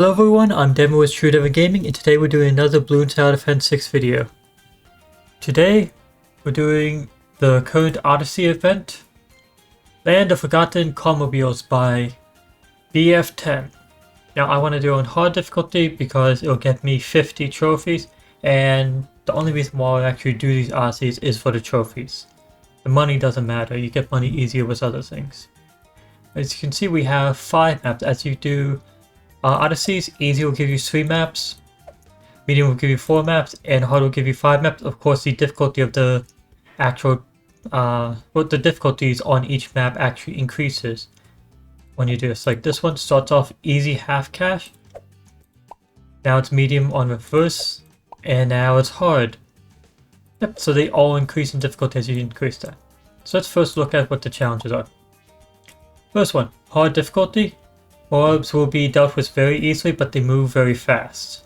Hello everyone, I'm Devin with TrueDevinGaming, and today we're doing another Balloon Tower Defense 6 video. Today, we're doing the current Odyssey event, Land of Forgotten Carmobiles by BF10. Now I want to do it on hard difficulty because it'll get me 50 trophies, and the only reason why I actually do these Odysseys is for the trophies. The money doesn't matter, you get money easier with other things. As you can see, we have 5 maps. As you do Odysseys, easy will give you 3 maps, medium will give you 4 maps, and hard will give you 5 maps. Of course, the difficulty of the actual, the difficulties on each map actually increases when you do this. Like this one starts off easy half cash, now it's medium on reverse, and now it's hard. Yep, so they all increase in difficulty as you increase that. So let's first look at what the challenges are. First one, hard difficulty. Orbs will be dealt with very easily, but they move very fast.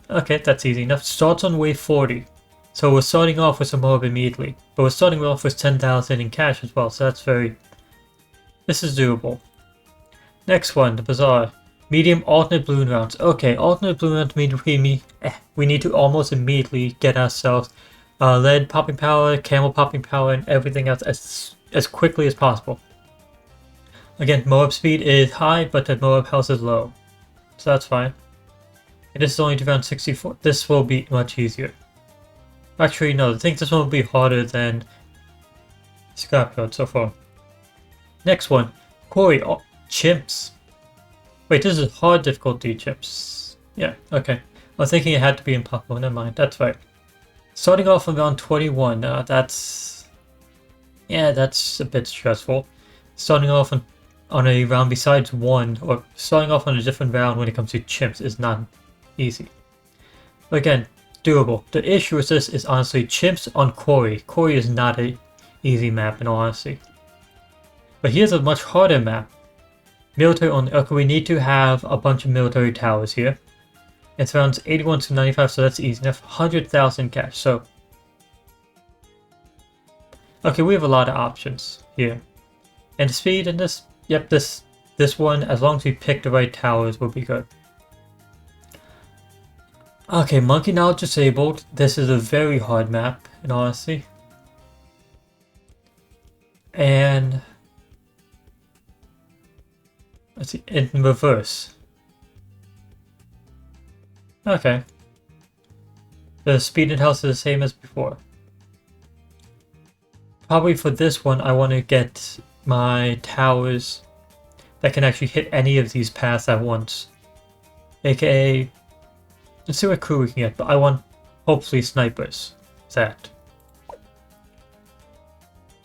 Okay, that's easy enough. Starts on wave 40. So we're starting off with some orb immediately. But we're starting off with 10,000 in cash as well, so that's very... This is doable. Next one, the Bazaar. Medium alternate balloon rounds. Okay, alternate balloon rounds mean we need to almost immediately get ourselves lead popping power, camel popping power, and everything else as quickly as possible. Again, Moab speed is high, but the Moab health is low. So that's fine. And this is only around 64. This will be much easier. Actually, no, I think this one will be harder than Scrapyard so far. Next one. Quarry. Oh, chimps. Wait, this is hard difficulty chimps. Yeah, okay. I was thinking it had to be impossible. Never mind, that's right. Starting off around 21. That's a bit stressful. Starting off on a round besides one, or starting off on a different round when it comes to chimps is not easy. But again, doable. The issue with this is honestly chimps on Quarry. Quarry is not an easy map in all honesty. But here's a much harder map. Military only. Okay, we need to have a bunch of military towers here. It's around 81 to 95, so that's easy enough. 100,000 cash, so... Okay, we have a lot of options here. And the speed in this, yep, this one, as long as we pick the right towers, will be good. Okay, Monkey now disabled. This is a very hard map, in honesty. And let's see, in reverse. Okay. The speed and health is the same as before. Probably for this one, I want to get my towers that can actually hit any of these paths at once. AKA, let's see what crew we can get, but I want hopefully snipers. That.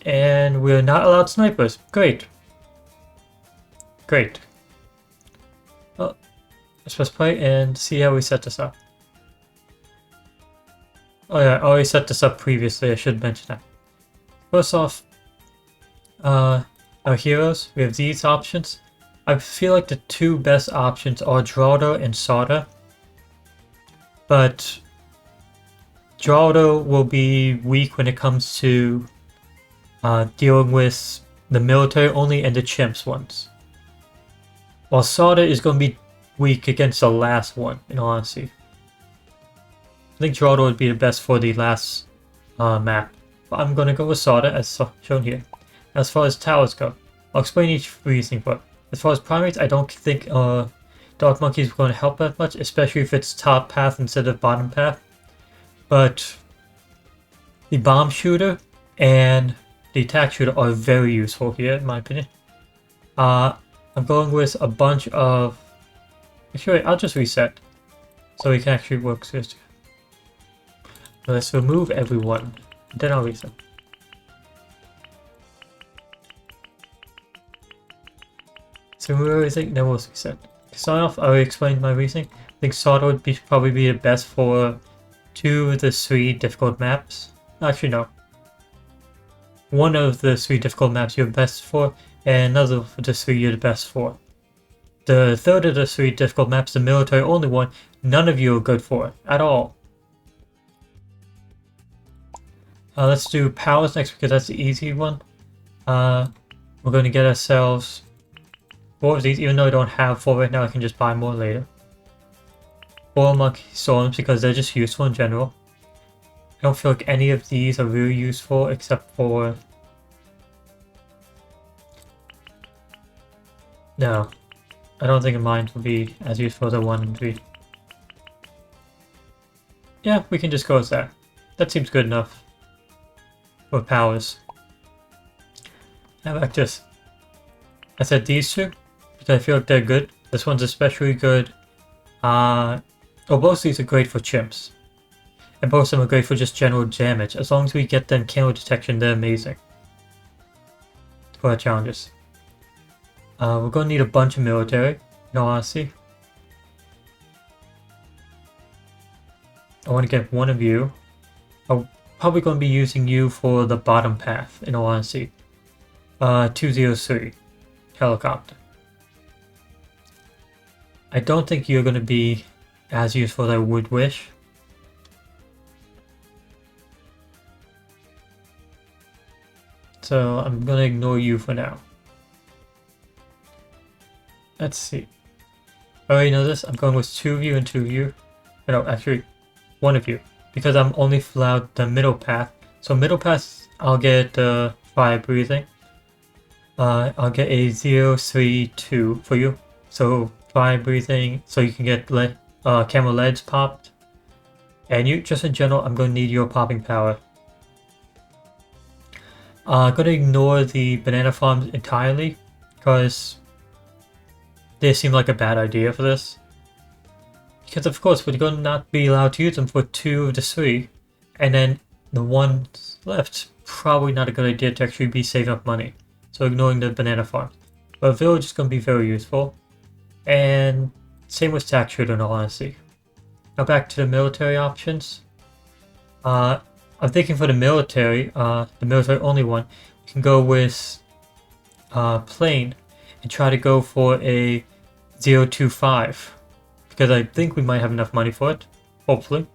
And we're not allowed snipers. Great. Great. Well, let's press play and see how we set this up. Oh yeah, I already set this up previously, I should mention that. First off, our heroes, we have these options. I feel like the two best options are Geraldo and Sada. But Geraldo will be weak when it comes to dealing with the military only and the chimps ones. While Sada is going to be weak against the last one, in all honesty. I think Geraldo would be the best for the last map. But I'm going to go with Sada as shown here. As far as towers go, I'll explain each reasoning for it. As far as primates, I don't think Dark Monkey is going to help that much, especially if it's top path instead of bottom path. But the bomb shooter and the attack shooter are very useful here, in my opinion. I'm going with a bunch of... Actually, I'll just reset so we can actually work this. Let's remove everyone, then I'll reset. So remove everything, then we'll reset. To start off, I already explained my reasoning. I think Sada would probably be the best for 2 of the 3 difficult maps. Actually, no. 1 of the 3 difficult maps you're best for, and another of the 3 you're the best for. The 3rd of the 3 difficult maps, the military only one, none of you are good for at all. Let's do powers next because that's the easy one. We're going to get ourselves 4 of these, even though I don't have 4 right now, I can just buy more later. 4 monkey storms because they're just useful in general. I don't feel like any of these are really useful except for... No. I don't think mine will be as useful as a 1 and 3. Yeah, we can just go with that. That seems good enough. For powers. How about this? I said these two because I feel like they're good. This one's especially good. Both these are great for chimps. And both of them are great for just general damage. As long as we get them camo detection, they're amazing. For our challenges. We're going to need a bunch of military, in all honesty. I want to get one of you. I'm probably going to be using you for the bottom path, in all honesty. 203. Helicopter. I don't think you're going to be as useful as I would wish. So I'm going to ignore you for now. Let's see. I already know this. I'm going with 2 of you and 2 of you. No, actually, 1 of you. Because I'm only allowed the middle path. So middle path, I'll get fire breathing. I'll get a 032 for you. So fire breathing, so you can get camera leads popped. And you, just in general, I'm going to need your popping power. I'm going to ignore the banana farms entirely, because they seem like a bad idea for this. Because of course, we're going to not be allowed to use them for 2 of the 3, and then the one left, probably not a good idea to actually be saving up money. So ignoring the banana farm. But a village is going to be very useful. And same with tax shooter in all honesty. Now back to the military options. I'm thinking for the military only one, we can go with plane and try to go for a 025. Because I think we might have enough money for it. Hopefully.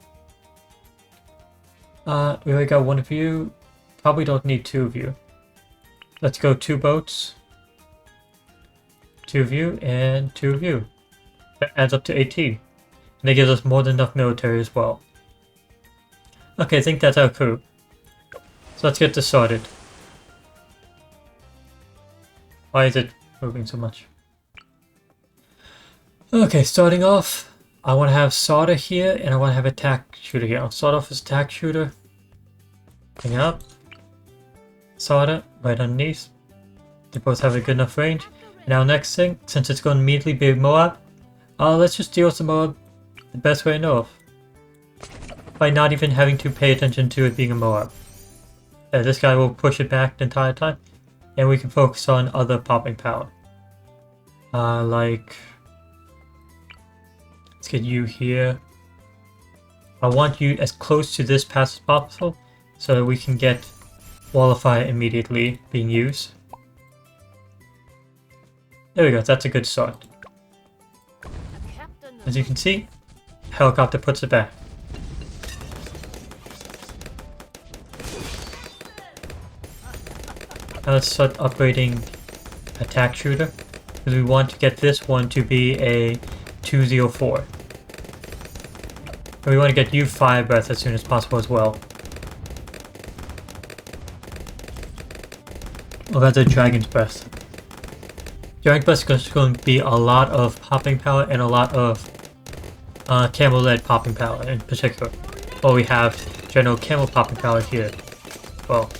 We already got 1 of you. Probably don't need 2 of you. Let's go 2 boats. 2 of you and 2 of you. That adds up to 18. And that gives us more than enough military as well. Okay, I think that's our crew. So let's get this started. Why is it moving so much? Okay, starting off, I want to have Sauter here, and I want to have a tack shooter here. I'll start off as tack shooter. Bring it up. Sauter, right underneath. They both have a good enough range. And now next thing, since it's going to immediately be Moab, let's just deal with the Moab the best way I know of. By not even having to pay attention to it being a Moab. This guy will push it back the entire time. And we can focus on other popping power. Like... Let's get you here. I want you as close to this pass as possible so that we can get Wall of Fire immediately being used. There we go, that's a good start. As you can see, helicopter puts it back. Now let's start upgrading attack shooter, because we want to get this one to be a 204. And we want to get you fire breath as soon as possible as well. Oh, that's a dragon's breath. Dragon's breath is going to be a lot of popping power and a lot of camel lead popping power in particular. Well, we have general camel popping power here. Well,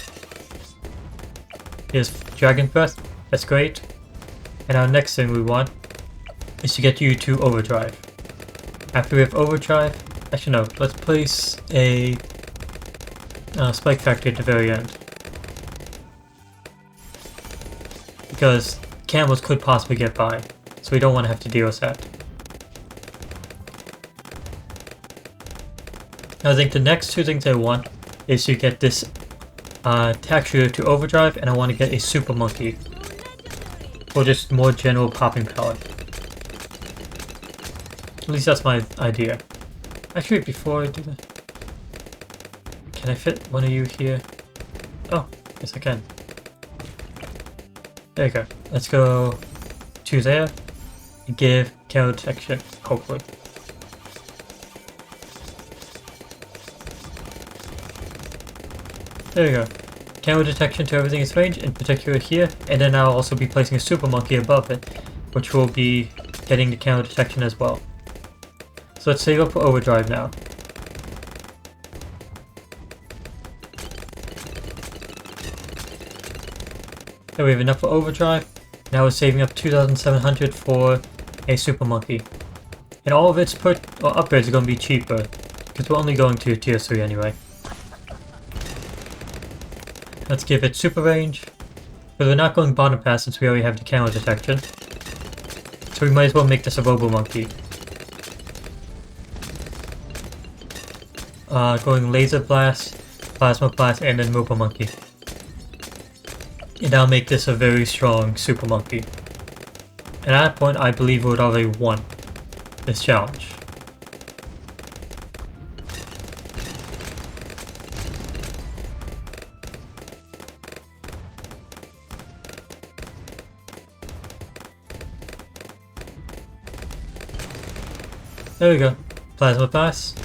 here's dragon's breath. That's great. And our next thing we want is to get you to overdrive. After we have overdrive, actually no, let's place a spike factory at the very end. Because camels could possibly get by, so we don't want to have to deal with that. I think the next 2 things I want is to get this tack shooter to overdrive, and I want to get a super monkey. Or just more general popping power. At least that's my idea. Actually, before I do that, can I fit one of you here? Oh, yes I can. There you go. Let's go 2 there, and give camera detection, hopefully. There we go. Camera detection to everything is range, in particular here, and then I'll also be placing a super monkey above it, which will be getting the camera detection as well. So let's save up for overdrive now. There we have enough for overdrive. Now we're saving up 2,700 for a super monkey. And all of its upgrades are going to be cheaper, because we're only going to tier 3 anyway. Let's give it super range, but we're not going bottom pass since we already have the camera detection. So we might as well make this a robo monkey. Going laser blast, plasma blast, and then robo monkey. And that'll make this a very strong super monkey. At that point, I believe we would already won this challenge. There we go. Plasma blast.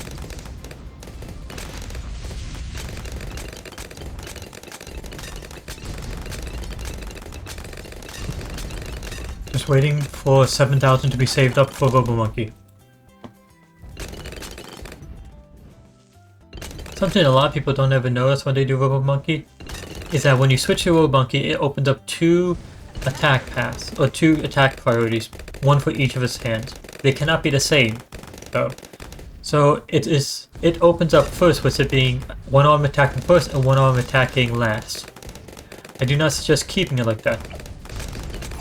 Just waiting for 7,000 to be saved up for Robo Monkey. Something a lot of people don't ever notice when they do Robo Monkey is that when you switch to Robo Monkey, it opens up 2 attack paths, or 2 attack priorities, one for each of his hands. They cannot be the same, though. So it opens up first with it being one arm attacking first and one arm attacking last. I do not suggest keeping it like that.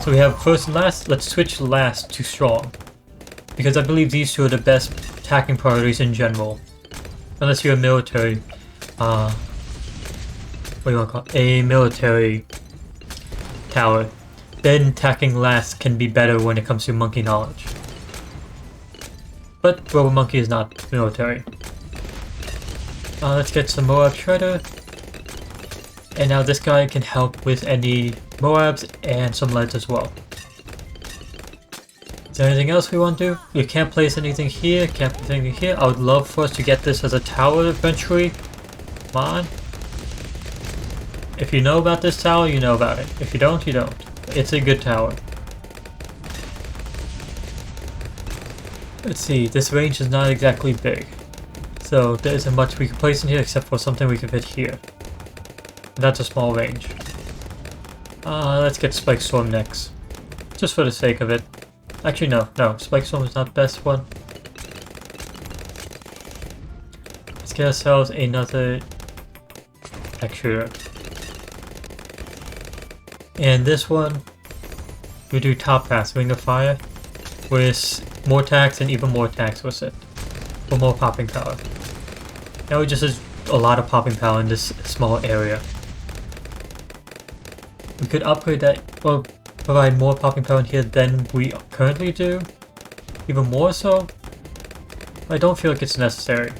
So we have first and last. Let's switch last to strong, because I believe these two are the best attacking priorities in general. Unless you're a military, what do you want to call it? A military tower. Then attacking last can be better when it comes to monkey knowledge. But Robo Monkey is not military. Let's get some Moab Shredder. And now this guy can help with any Moabs and some leads as well. Is there anything else we want to do? We can't place anything here, can't place anything here. I would love for us to get this as a tower eventually. Come on. If you know about this tower, you know about it. If you don't, you don't. It's a good tower. Let's see, this range is not exactly big. So there isn't much we can place in here except for something we can fit here. And that's a small range. Let's get Spike Storm next. Just for the sake of it. Actually no, Spike Storm is not the best one. Let's get ourselves another extra. And this one, we do top pass, Ring of Fire, with more attacks and even more attacks with it, for more popping power. Now we just have a lot of popping power in this small area. We could upgrade that, or provide more popping power in here than we currently do, even more so. I don't feel like it's necessary.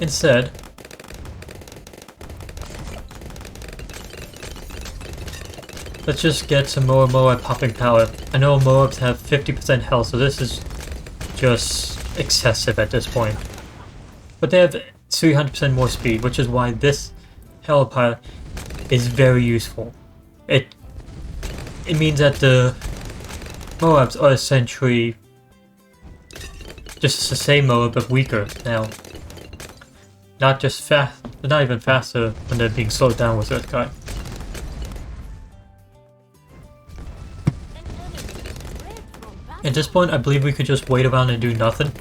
Instead, let's just get some more Moab popping power. I know Moabs have 50% health, so this is just excessive at this point. But they have 300% more speed, which is why this Helipod is very useful. It means that the Moabs are essentially just the same Moab but weaker now. Not just fast, but not even faster when they're being slowed down with Earth Guy. At this point, I believe we could just wait around and do nothing,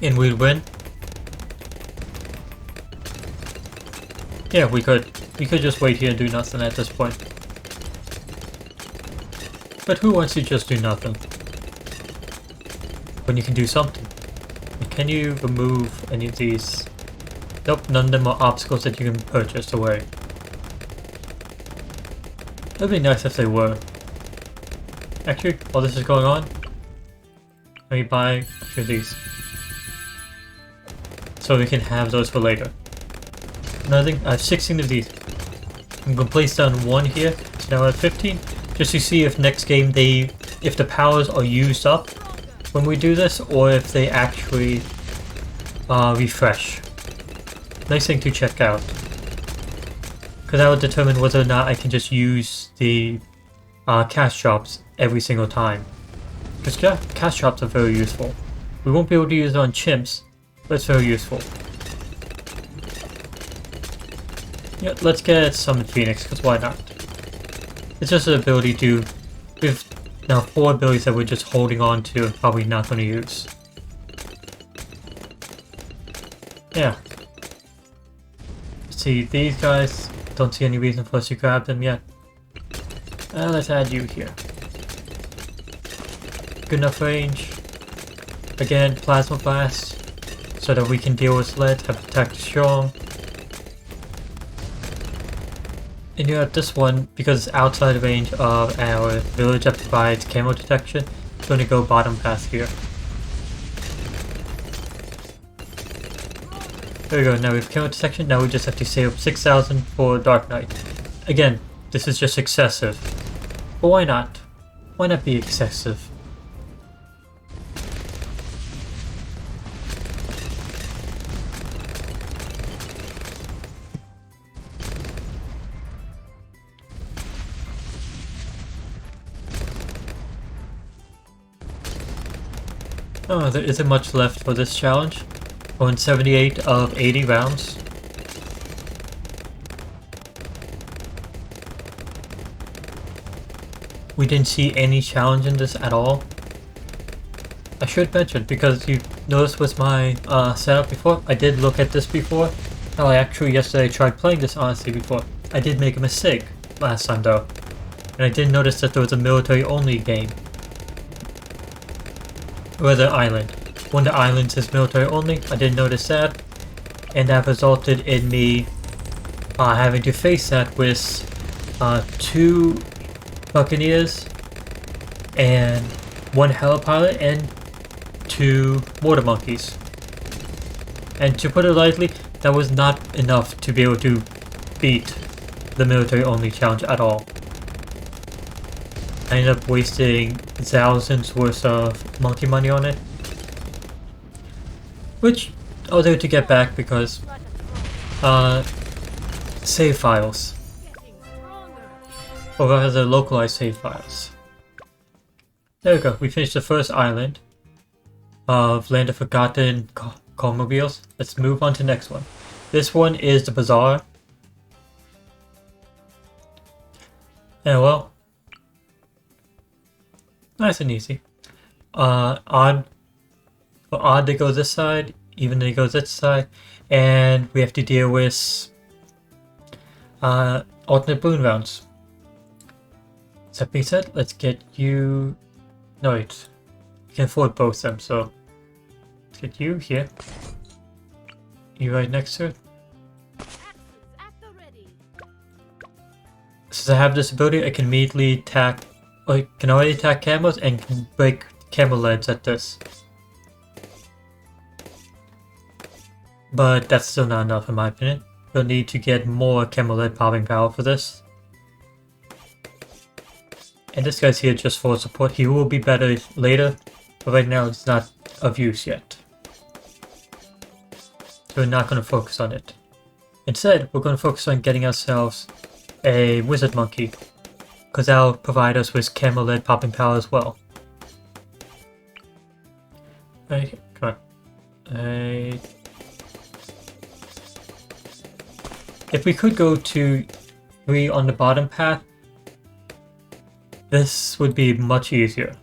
and we'd win. Yeah, we could. We could just wait here and do nothing at this point. But who wants to just do nothing when you can do something? And can you remove any of these? Nope, none of them are obstacles that you can purchase away. That'd be nice if they were. Actually, while this is going on, let me buy a few of these. So we can have those for later. Another thing, I have 16 of these. I'm going to place down one here, So now at 15, just to see if next game if the powers are used up when we do this, or if they actually refresh. Nice thing to check out, because that will determine whether or not I can just use the cash drops every single time. Because cash drops are very useful. We won't be able to use it on chimps, but it's very useful. Yeah, let's get Summon Phoenix, because why not? It's just an ability to... We have now 4 abilities that we're just holding on to and probably not going to use. Yeah. See, these guys, don't see any reason for us to grab them yet. Let's add you here. Good enough range. Again, Plasma Blast, so that we can deal with lead, have attack strong. And you have this one, because it's outside range of our village that provides camo detection, it's going to go bottom path here. There we go, now we have camo detection, now we just have to save up 6,000 for Dark Knight. Again, this is just excessive. But why not? Why not be excessive? Oh, there isn't much left for this challenge. We're in 78 of 80 rounds. We didn't see any challenge in this at all. I should mention, because you noticed with my setup before, I did look at this before. Oh, I actually yesterday tried playing this Odyssey before. I did make a mistake last time though. And I did notice that there was a military only game. Or the island. One of the islands is military only. I didn't notice that. And that resulted in me having to face that with 2 Buccaneers and 1 Helipilot and 2 Mortar Monkeys. And to put it lightly, that was not enough to be able to beat the military only challenge at all. I ended up wasting thousands worth of monkey money on it, which I'll do to get back because save files, or rather localized save files. There we go, we finished the first island of Land of Forgotten Carmobiles. Let's move on to the next one. This one is the Bazaar. And well, nice and easy. Odd they go this side, even they go this side, and we have to deal with alternate balloon rounds. That being said, let's get you... No wait, you can afford both of them, so let's get you here. You right next to it. Since I have this ability, I can immediately attack, or I can already attack camos and can break camo leads at this. But that's still not enough in my opinion. We'll need to get more camo lead popping power for this. And this guy's here just for support. He will be better later, but right now it's not of use yet. So we're not going to focus on it. Instead, we're going to focus on getting ourselves a Wizard Monkey, because that'll provide us with camo lead popping power as well. Right here, come on. If we could go to 3 on the bottom path, this would be much easier.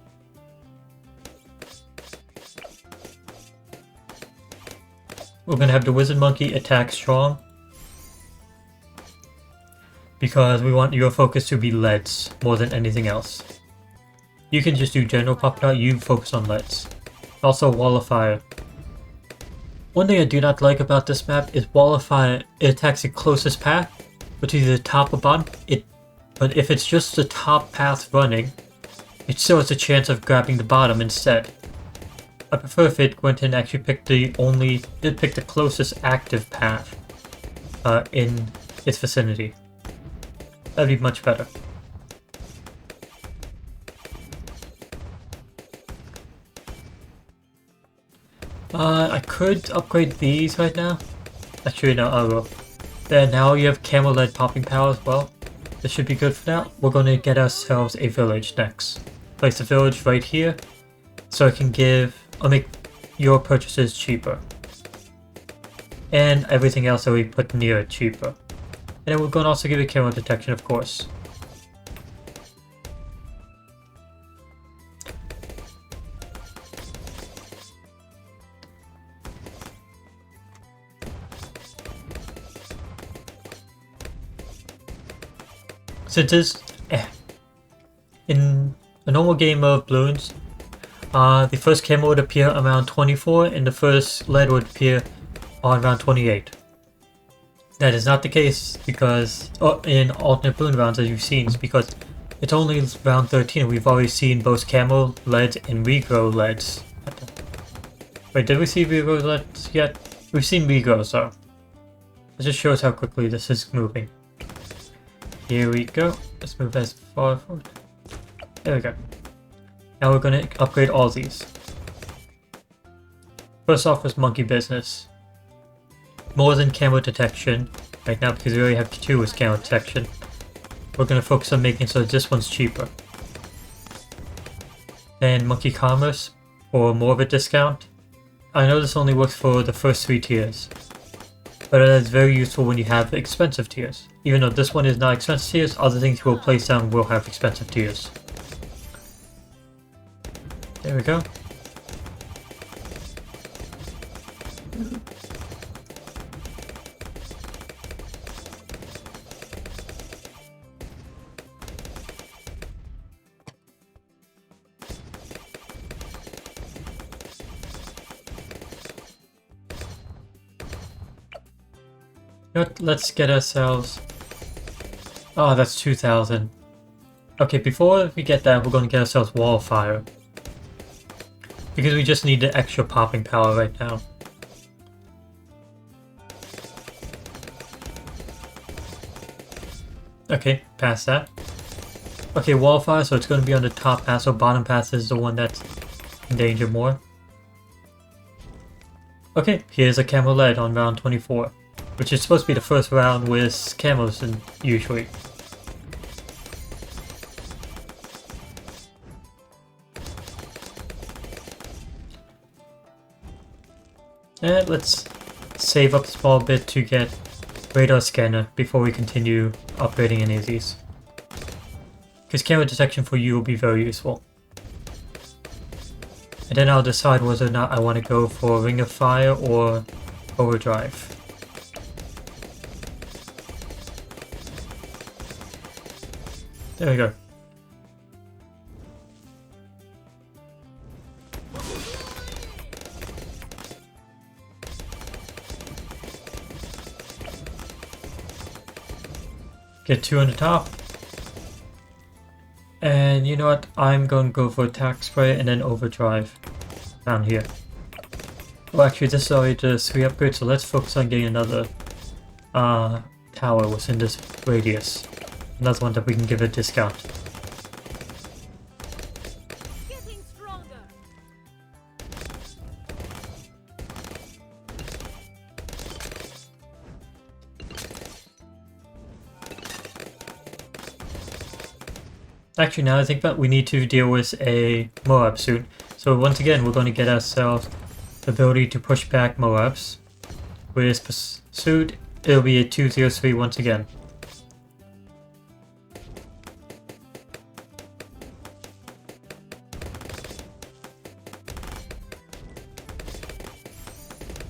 We're going to have the Wizard Monkey attack strong, because we want your focus to be leads more than anything else. You can just do general pop out, you focus on leads. Also Wall of Fire. One thing I do not like about this map is Wall of Fire, it attacks the closest path, which is the top or bottom. But if it's just the top path running, it still has a chance of grabbing the bottom instead. I prefer if it went and actually picked the closest active path in its vicinity. That'd be much better. I could upgrade these right now. Actually, no, I will. There, now you have camel lead popping power as well. This should be good for now. We're going to get ourselves a village next. Place a village right here, so it can make your purchases cheaper. And everything else that we put near it cheaper. And then we're going to also give it camera detection, of course. Since this, in a normal game of balloons, the first camera would appear around 24 and the first lead would appear on around 28. That is not the case because in alternate balloon rounds, as you've seen, because it's only round 13 and we've already seen both camo leads and regrow leads. Wait, did we see regrow leads yet? We've seen regrow, so it just shows how quickly this is moving. Here we go. Let's move as far forward. There we go. Now we're going to upgrade all these. First off is monkey business. More than camera detection right now because we already have 2 with camera detection. We're going to focus on making so that this one's cheaper. Then monkey commerce for more of a discount. I know this only works for the first 3 tiers, but it is very useful when you have expensive tiers. Even though this one is not expensive tiers, other things we'll place down will have expensive tiers. There we go. You know what, let's get ourselves... Oh, that's 2,000. Okay, before we get that, we're going to get ourselves wall fire. Because we just need the extra popping power right now. Okay, past that. Okay, wall fire, so it's going to be on the top path, so bottom path is the one that's in danger more. Okay, here's a camo lead on round 24. Which is supposed to be the first round with camos and usually. And let's save up a small bit to get radar scanner before we continue upgrading any of these. Because camera detection for you will be very useful. And then I'll decide whether or not I want to go for Ring of Fire or Overdrive. There we go. Get 2 on the top. And you know what? I'm going to go for attack spray and then overdrive down here. Well, actually, this is already the 3 upgrades, so let's focus on getting another tower within this radius. Another one that we can give a discount. Getting stronger. Actually, now I think about we need to deal with a Moab soon. So once again, we're going to get ourselves the ability to push back Moabs. With Pursuit, it'll be a 203 once again.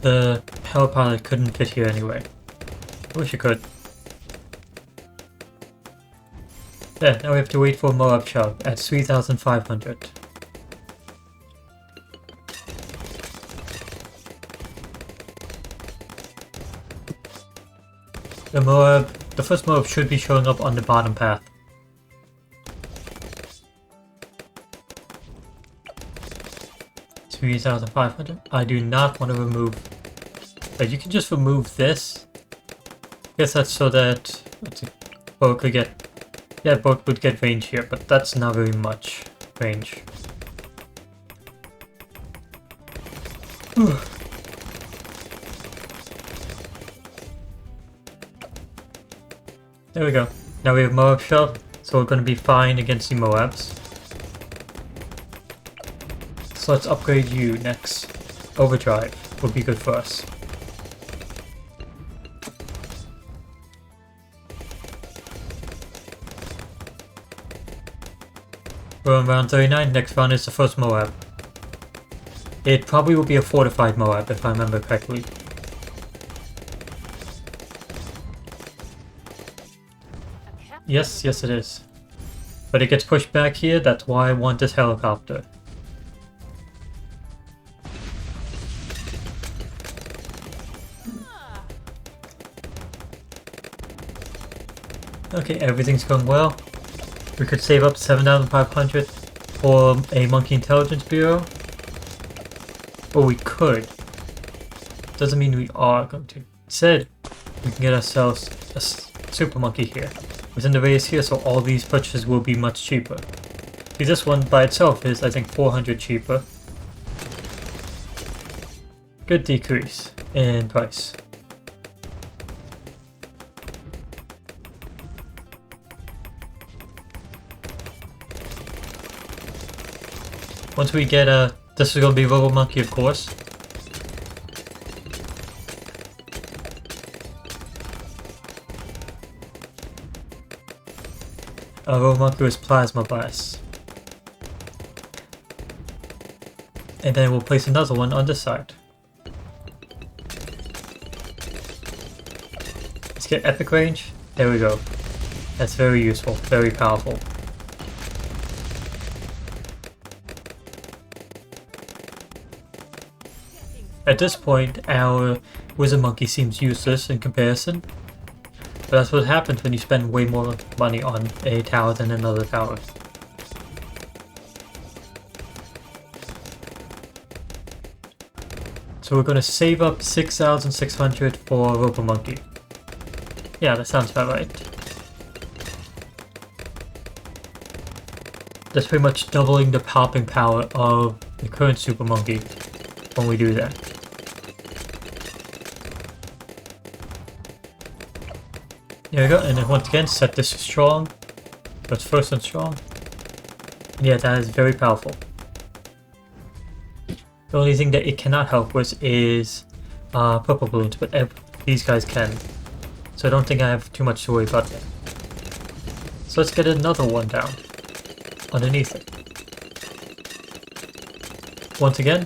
The power pilot couldn't fit here anyway. I wish it could. There, now we have to wait for Moab Chub at 3,500. The first Moab should be showing up on the bottom path. $3,500. I do not want to remove. But you can just remove this. I guess that's so that boat could get. Yeah, boat would get range here, but that's not very much range. There we go. Now we have Moab Shell, so we're going to be fine against the Moabs. So let's upgrade you next. Overdrive would be good for us. We're on round 39, next round is the first Moab. It probably will be a fortified Moab if I remember correctly. Yes, yes it is. But it gets pushed back here, that's why I want this helicopter. Okay, everything's going well. We could save up 7,500 for a Monkey Intelligence Bureau. Or we could. Doesn't mean we are going to. Instead, we can get ourselves a Super Monkey here. Within the radius here, so all these purchases will be much cheaper. See, this one by itself is, I think, 400 cheaper. Good decrease in price. Once we get this is going to be Robo Monkey, of course. Robo Monkey is Plasma Blast. And then we'll place another one on this side. Let's get Epic Range. There we go. That's very useful, very powerful. At this point, our Wizard Monkey seems useless in comparison, but that's what happens when you spend way more money on a tower than another tower. So we're going to save up 6,600 for Robo Monkey. Yeah, that sounds about right. That's pretty much doubling the popping power of the current Super Monkey when we do that. There we go, and then once again set this to strong. That's first and strong. And yeah, that is very powerful. The only thing that it cannot help with is purple balloons, but these guys can. So I don't think I have too much to worry about that. So let's get another one down underneath it. Once again,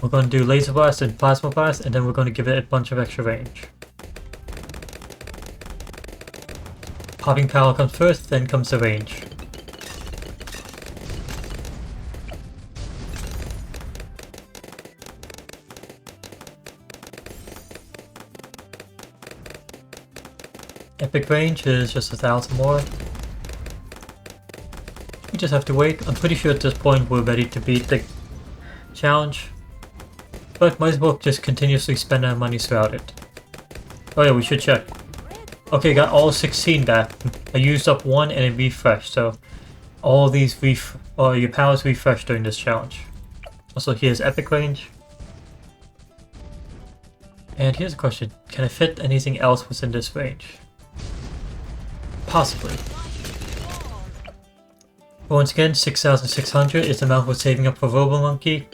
we're going to do Laser Blast and Plasma Blast, and then we're going to give it a bunch of extra range. Popping power comes first, then comes the range. Epic range is just 1,000 more. We just have to wait. I'm pretty sure at this point we're ready to beat the challenge. But might as well just continuously spend our money throughout it. Oh yeah, we should check. Okay, got all 16 back. I used up one and it refreshed, so all these your powers refresh during this challenge. Also, here's Epic Range. And here's a question. Can I fit anything else within this range? Possibly. But once again, 6,600 is the amount we're saving up for Robo Monkey.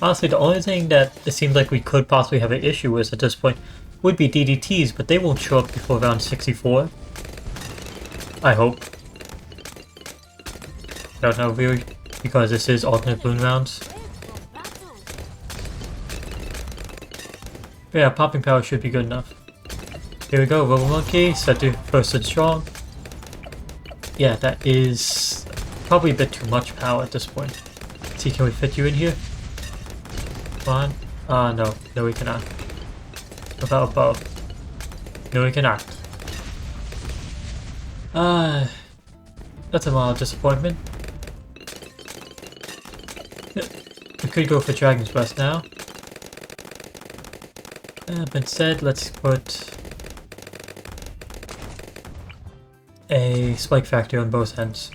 Honestly, the only thing that it seems like we could possibly have an issue with at this point would be DDTs, but they won't show up before round 64. I hope. I don't know really, because this is alternate balloon rounds. But yeah, popping power should be good enough. Here we go, Robo Monkey, set to first and strong. Yeah, that is probably a bit too much power at this point. Let's see, can we fit you in here? Come on. No. No, we cannot. What about above? No, we cannot. That's a mild disappointment. We could go for Dragon's Breath now. Instead, let's put a spike factor on both ends.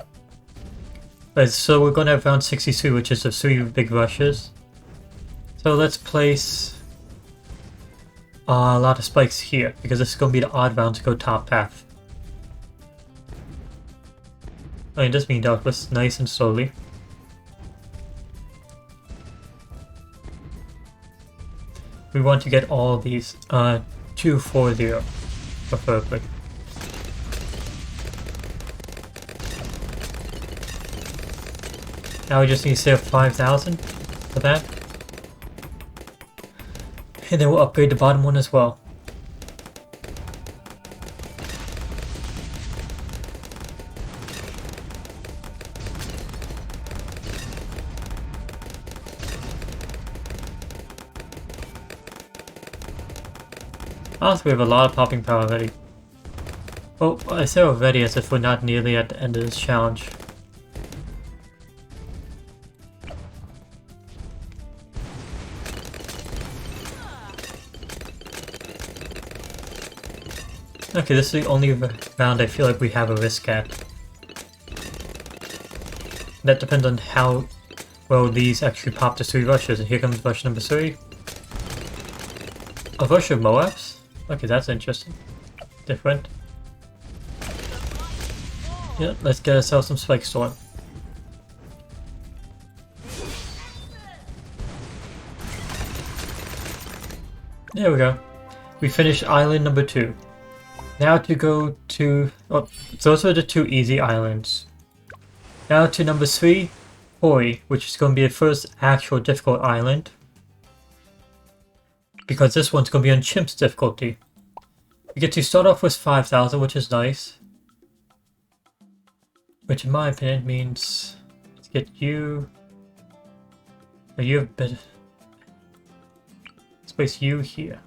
Right, so we're going to have round 63, which is the 3 big rushes. So let's place a lot of spikes here, because this is going to be the odd round to go top path. I mean, just being dealt with nice and slowly. We want to get all of these 240 preferably. Now we just need to save 5,000 for that. And then we'll upgrade the bottom one as well. Honestly, we have a lot of popping power already. Well, I say already as if we're not nearly at the end of this challenge. Okay, this is the only round I feel like we have a risk at. That depends on how well these actually pop the 3 rushes. And here comes rush number 3. A rush of Moabs? Okay, that's interesting. Different. Yeah, let's get ourselves some Spike Storm. There we go. We finished island number 2. Now to go to... Oh, those are the 2 easy islands. Now to number 3, Hoi, which is going to be the first actual difficult island. Because this one's going to be on Chimp's difficulty. We get to start off with 5,000, which is nice. Which in my opinion means... Let's get you... Oh, you have a bit... Let's place you here.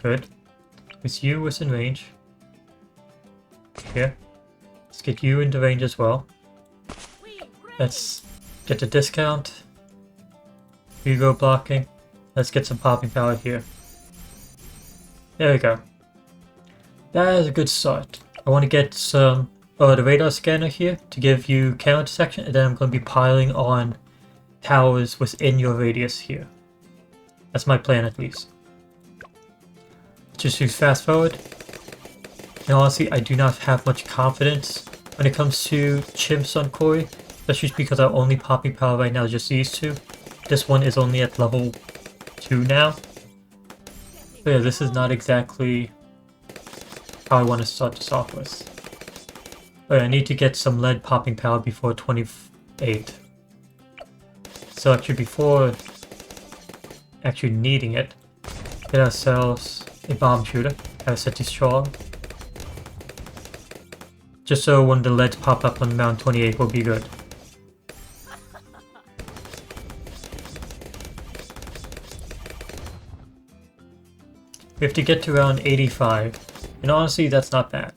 Good. With you within range. Here. Let's get you into range as well. Let's get the discount. You go blocking. Let's get some popping power here. There we go. That is a good start. I want to get some the radar scanner here to give you camera detection, and then I'm going to be piling on towers within your radius here. That's my plan at least. Just use fast forward. And honestly, I do not have much confidence when it comes to chimps on Koi, especially because our only popping power right now is just these 2. This one is only at level 2 now. So yeah, this is not exactly how I want to start this off with. But I need to get some lead popping power before 28. So actually before actually needing it, get ourselves a bomb shooter, have set to strong. Just so when the leads pop up on Mount 28 will be good. We have to get to around 85, and honestly that's not bad.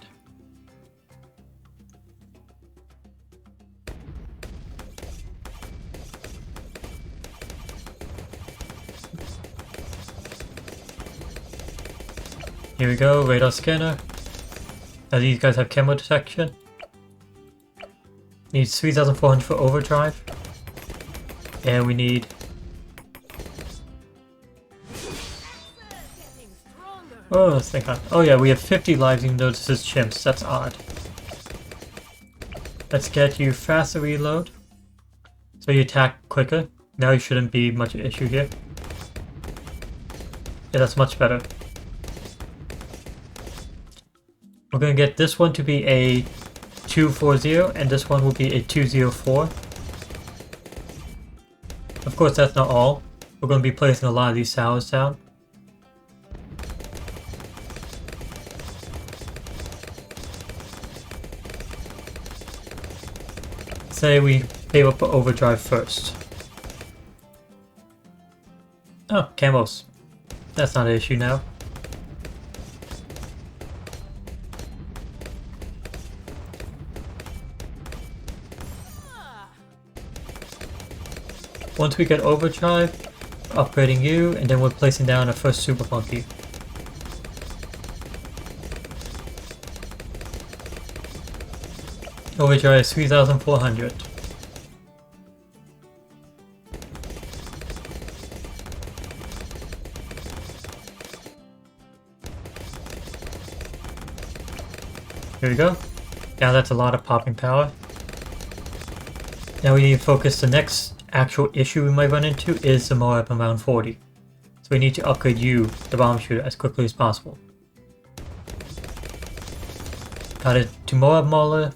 Here we go, radar scanner. Now these guys have camo detection. Needs 3,400 for overdrive. And we need... Oh, let's think on. Oh yeah, we have 50 lives even though this is chimps. That's odd. Let's get you faster reload. So you attack quicker. Now you shouldn't be much of an issue here. Yeah, that's much better. We're going to get this one to be a 240 and this one will be a 204. Of course that's not all. We're going to be placing a lot of these towers down. Say we save up for overdrive first. Oh, camos. That's not an issue now. Once we get overdrive, upgrading you, and then we're placing down our first Super Monkey. Overdrive is 3,400. Here we go. Now that's a lot of popping power. Now we need to focus. The next actual issue we might run into is the Moab around 40. So we need to upgrade you, the bomb shooter, as quickly as possible. Got it to Moab Mauler.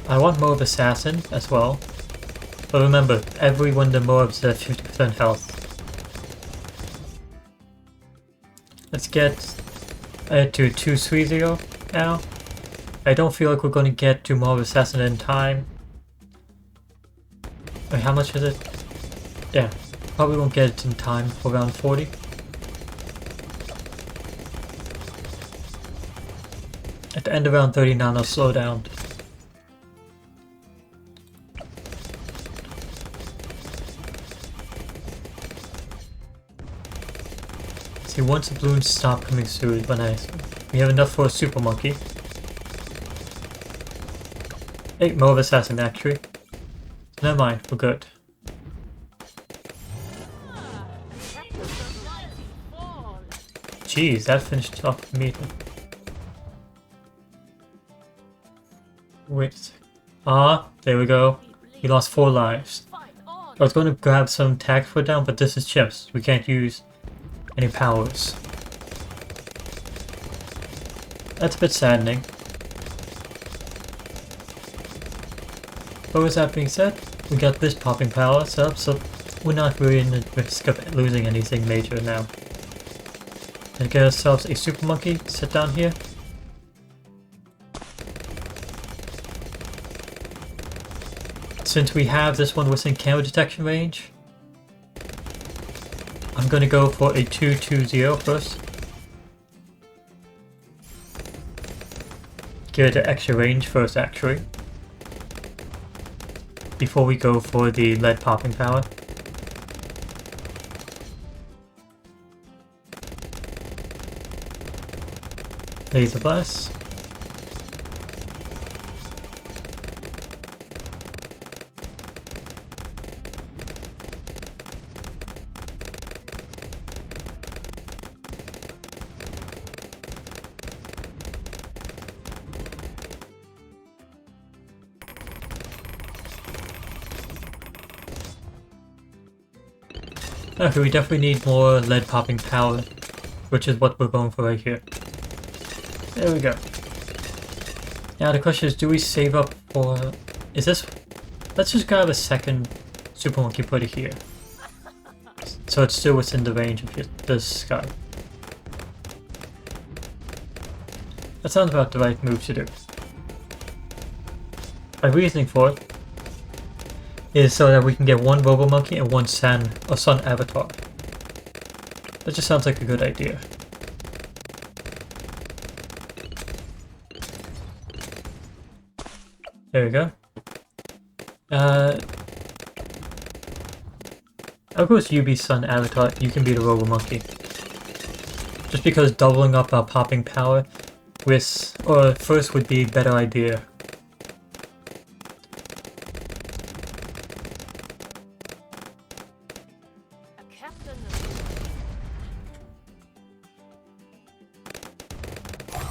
I want Moab Assassin as well. But remember, every one of the Moabs has 50% health. Let's get it to 230 now. I don't feel like we're going to get to Moab Assassin in time. Wait, how much is it? Yeah, probably won't get it in time for round 40. At the end of round 39, I'll slow down. See, once the balloons stop coming through, but nice. We have enough for a Super Monkey. 8 Moab Assassin actually. Never mind, we're good. Jeez, that finished off immediately. Wait. There we go. We lost 4 lives. I was going to grab some tags for down, but this is chips. We can't use any powers. That's a bit saddening. But with that being said, we got this popping power set up, so we're not really in the risk of losing anything major now. And get ourselves a Super Monkey set down here. Since we have this one within camera detection range, I'm gonna go for a 220 first. Give it an extra range first actually, before we go for the lead popping power. Laser blast. Okay, we definitely need more lead popping power, which is what we're going for right here. There we go. Now the question is, do we save up for... is this... let's just grab a second Super Monkey, put it here. So it's still within the range of this guy. That sounds about the right move to do. My reasoning for it is so that we can get one Robo Monkey and one Sun Avatar. That just sounds like a good idea. There we go. I'll go with UB Sun Avatar. You can be the Robo Monkey. Just because doubling up our popping power with first would be a better idea.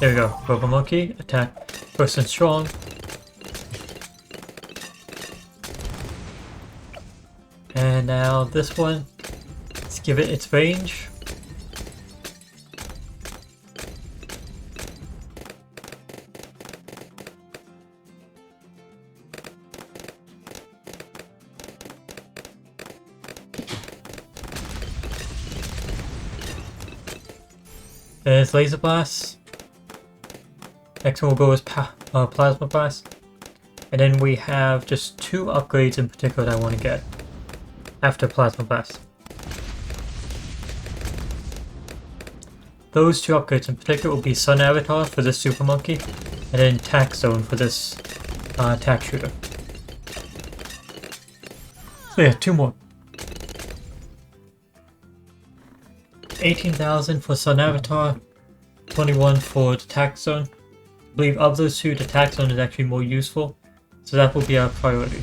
There we go. Robo Monkey, attack first and strong. And now this one, let's give it its range. There's Laser Blast. Next one will go as Plasma Blast. And then we have just 2 upgrades in particular that I want to get after Plasma Blast. Those 2 upgrades in particular will be Sun Avatar for this Super Monkey, and then Tack Zone for this Tack Shooter. So yeah, 2 more. 18,000 for Sun Avatar, 21 for the tax zone. I believe of those two, the tax zone is actually more useful, so that will be our priority.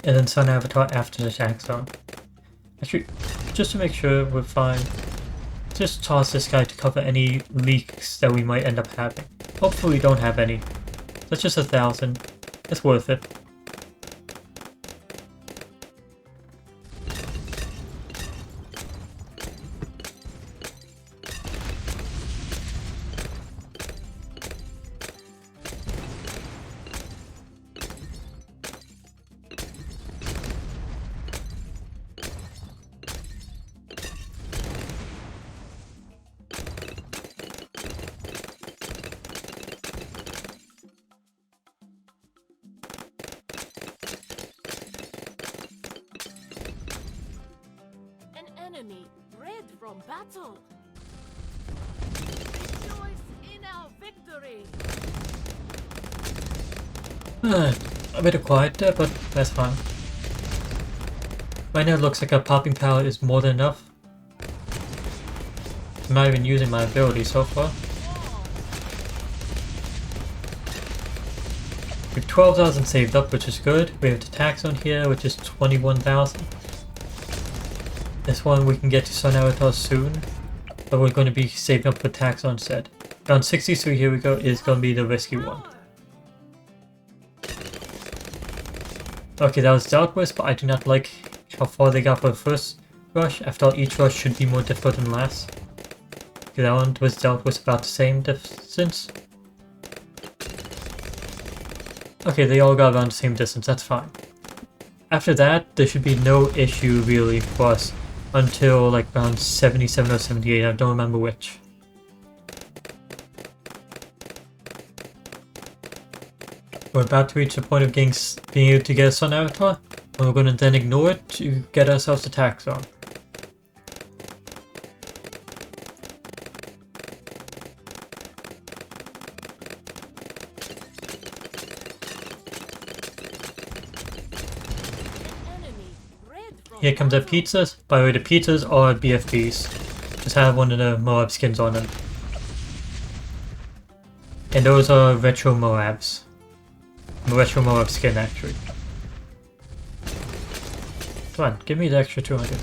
And then Sun Avatar after the tax zone. Actually, just to make sure we're fine, just toss this guy to cover any leaks that we might end up having. Hopefully we don't have any. That's just 1,000. It's worth it. Enemy red from battle. Rejoice in our victory. A bit of quiet there, but that's fine. Right now it looks like our popping power is more than enough. I'm not even using my ability so far. We have 12,000 saved up, which is good. We have the tax on here, which is 21,000. This one we can get to Sun Avatar soon, but we're going to be saving up for tax on instead. Round 63, here we go, is going to be the risky one. Okay, that was doubtless, but I do not like how far they got for the first rush. After all, each rush should be more difficult than last. Okay, that one was doubtless about the same distance. Okay, they all got around the same distance, that's fine. After that, there should be no issue really for us until like round 77 or 78, I don't remember which. We're about to reach the point of being able to get a Sun Avatar, and we're going to then ignore it to get ourselves a tax on. Here comes our pizzas. By the way, the pizzas are BFBs. Just have one of the Moab skins on them. And those are retro Moabs. Retro Moab skin, actually. Come on, give me the extra 200.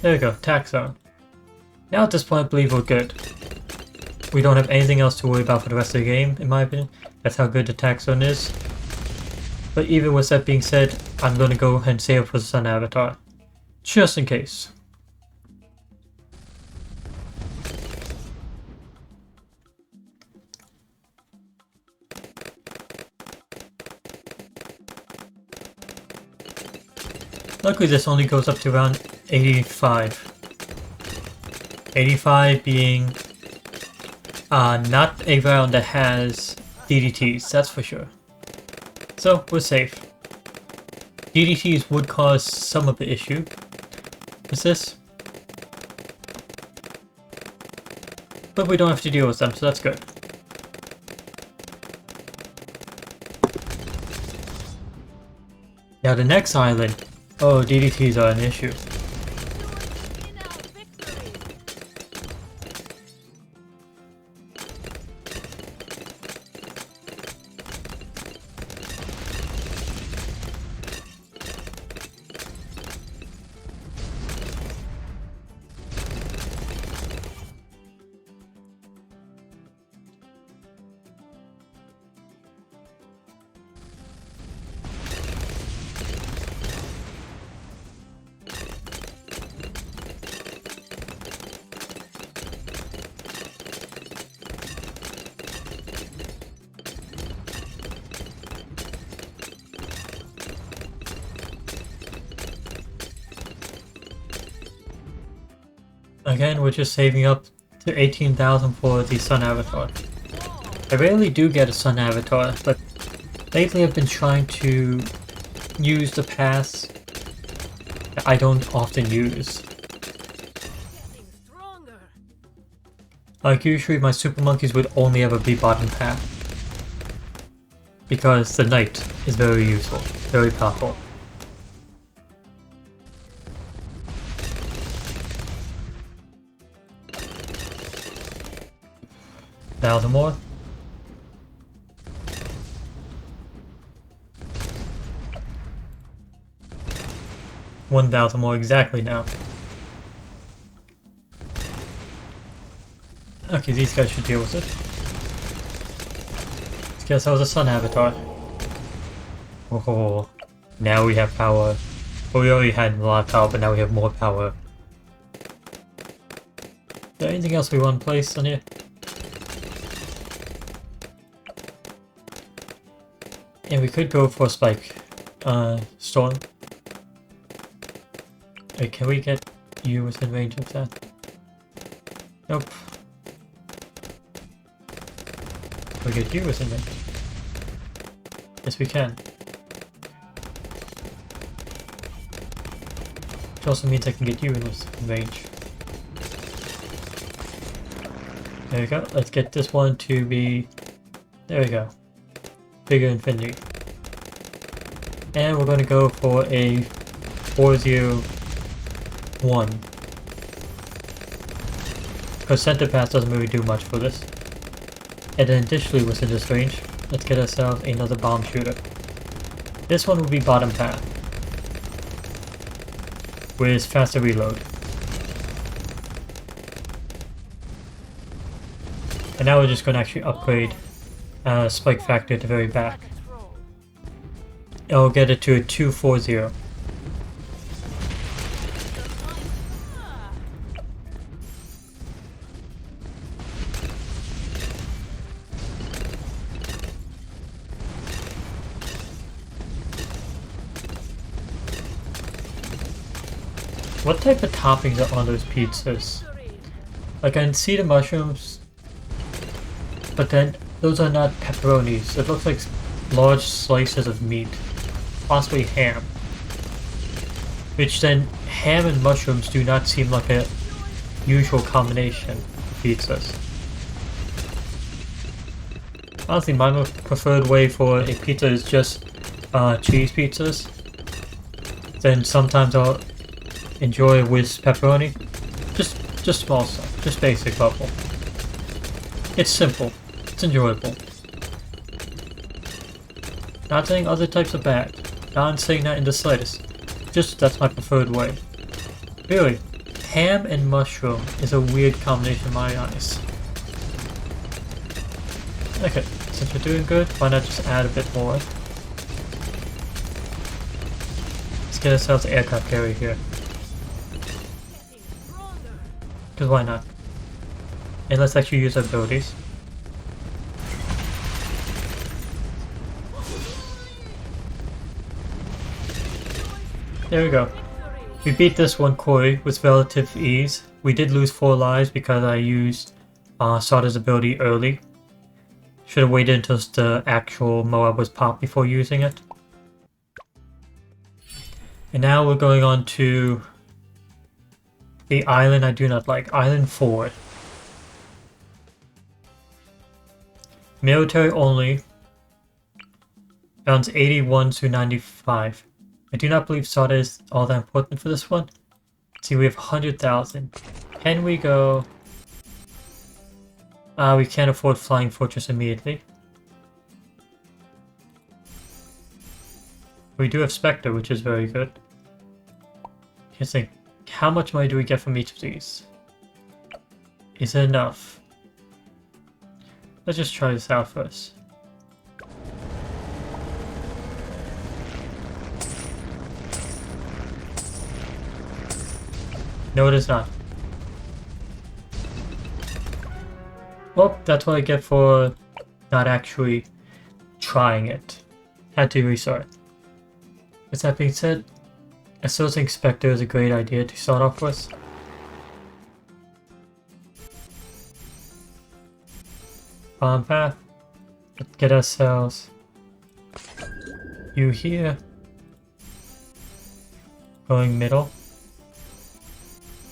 There we go, tax zone. Now at this point I believe we're good. We don't have anything else to worry about for the rest of the game, in my opinion. That's how good the tax zone is. But even with that being said, I'm going to go ahead and save up for the Sun Avatar. Just in case. Luckily this only goes up to around 85. 85 being not a round that has DDTs, that's for sure. So we're safe. DDTs would cause some of the issue. What's this? But we don't have to deal with them, so that's good. Now the next island. Oh, DDTs are an issue. Again, we're just saving up to 18,000 for the Sun Avatar. I rarely do get a Sun Avatar, but lately I've been trying to use the paths that I don't often use. Like usually my super monkeys would only ever be bottom path. because the knight is very useful, very powerful. $1,000 more. 1,000 more exactly now. Okay, these guys should deal with it. I guess that was a sun avatar. Oh, now we have power. Well, we already had a lot of power, but now we have more power. Is there anything else we want to place on here? And we could go for a spike. Storm. Wait, can we get you within range of that? Nope. We get you within range. Yes, we can. Which also means I can get you in within range. There we go. Let's get this one to be... There we go. Bigger infinity. And we're going to go for a 401. Because center pass doesn't really do much for this. And then additionally within this range, let's get ourselves another bomb shooter. This one will be bottom path. With faster reload. And now we're just going to actually upgrade spike factor at the very back. I'll get it to a 240. What type of toppings are on those pizzas? Like, I can see the mushrooms, but then those are not pepperonis. It looks like large slices of meat, possibly ham. Which then, ham and mushrooms do not seem like a usual combination of pizzas. Honestly, my preferred way for a pizza is just cheese pizzas. Then sometimes I'll enjoy with pepperoni. Just small stuff, just basic level. It's simple, it's enjoyable. Not saying other types are bad, not saying that in the slightest. Just that's my preferred way. Really, ham and mushroom is a weird combination in my eyes. Okay, since we're doing good, why not just add a bit more? Let's get ourselves an aircraft carrier here. Because why not? And let's actually use our abilities. There we go. We beat this one quarry with relative ease. We did lose 4 lives because I used Sarda's ability early. Should have waited until the actual Moab was popped before using it. And now we're going on to the island I do not like, Island 4. Military only. Rounds 81 to 95. I do not believe Sada is all that important for this one. Let's see, we have 100,000. Can we go... we can't afford Flying Fortress immediately. We do have Spectre, which is very good. Here's the thing. How much money do we get from each of these? Is it enough? Let's just try this out first. No, it is not. Well, that's what I get for not actually trying it. Had to restart. With that being said, I still think Spectre is a great idea to start off with. Bomb path. Let's get ourselves you here. Going middle.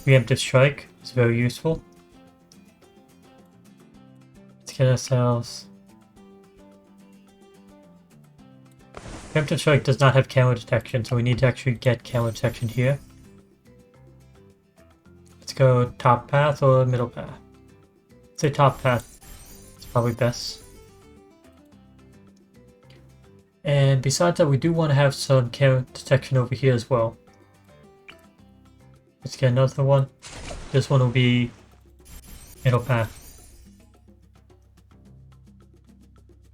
Pre-emptive strike is very useful. Let's get ourselves Preemptive strike does not have camo detection, so we need to actually get camo detection here. Let's go top path or middle path. Let's say top path. It's probably best. And besides that, we do want to have some camo detection over here as well. Let's get another one. This one will be middle path.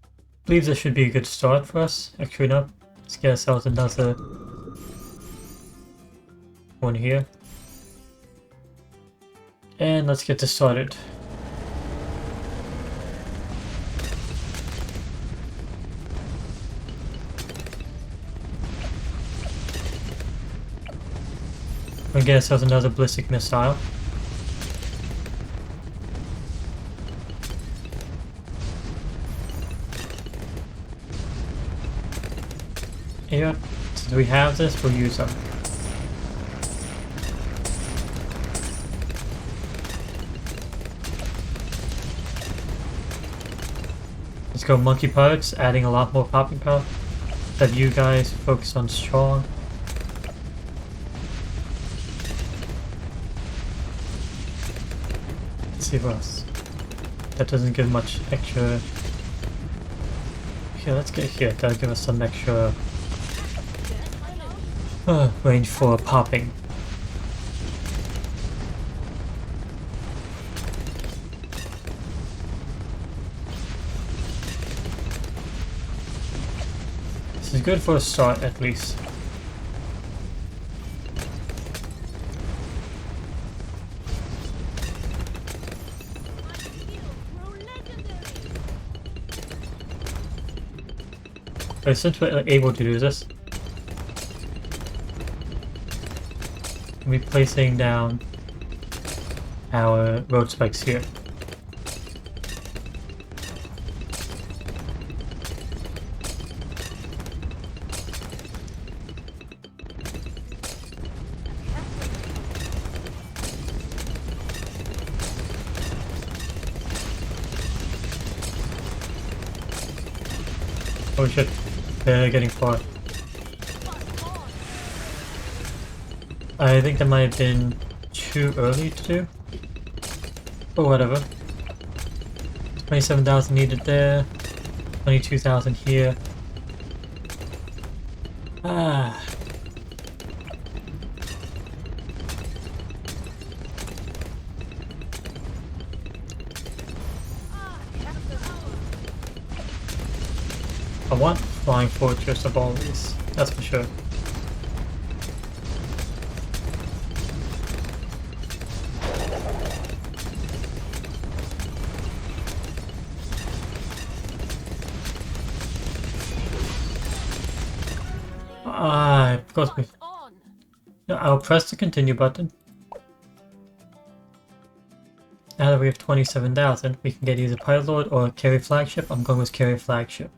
I believe this should be a good start for us. Actually, no. Let's get ourselves another one here. And let's get this started. We'll get ourselves another ballistic missile. Yeah, since we have this, we'll use them. Let's go monkey parts, adding a lot more popping power. Have you guys focus on strong. Let's see what else. That doesn't give much extra. Here, let's get here. That'll give us some extra range for popping. This is good for a start, at least. Okay, since we're able to do this, we'll be placing down our road spikes here. Oh shit, they're getting far. I think that might have been too early to do. But whatever. 27,000 needed there. 22,000 here. Ah. I want Flying Fortress of all these, that's for sure. Of course we... No, I'll press the continue button. Now that we have 27,000, we can get either Pilot Lord or Carry Flagship. I'm going with Carry Flagship.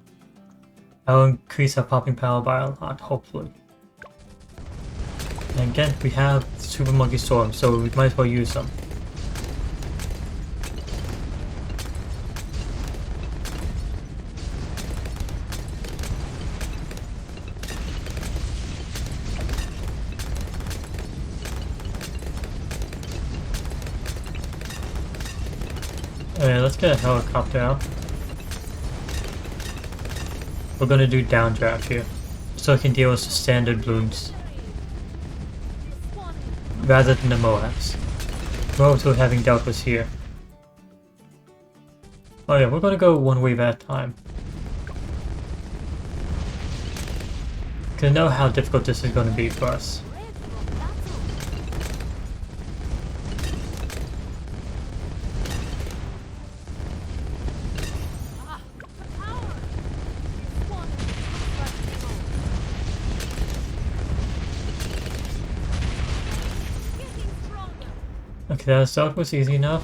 I'll increase our popping power by a lot, hopefully. And again, we have Super Monkey Storm, so we might as well use them. Alright, let's get a helicopter out. We're gonna do downdraft here, so it can deal with the standard balloons rather than the Moabs. Moabs were having deltas here. Oh yeah, we're gonna go one wave at a time. Cause I know how difficult this is gonna be for us. Okay, that start was easy enough.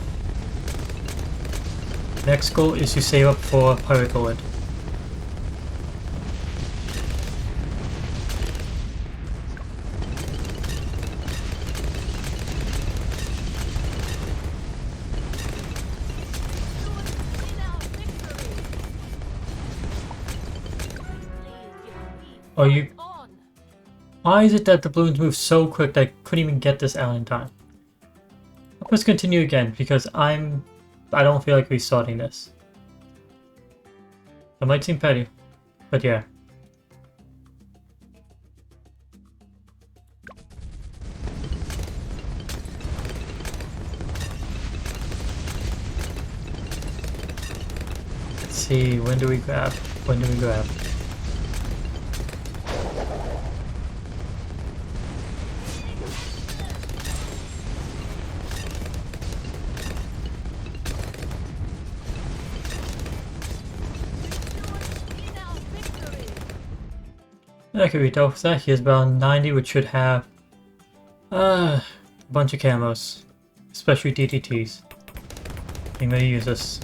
Next goal is to save up for Pirate Lord. Are you... On. Why is it that the balloons move so quick that I couldn't even get this out in time? Let's continue again because I don't feel like restarting this. It might seem petty, but yeah. Let's see, when do we grab? When do we grab? In our victory. That could be dope. That here's about 90, which should have a bunch of camos, especially DDTs. I'm gonna use this.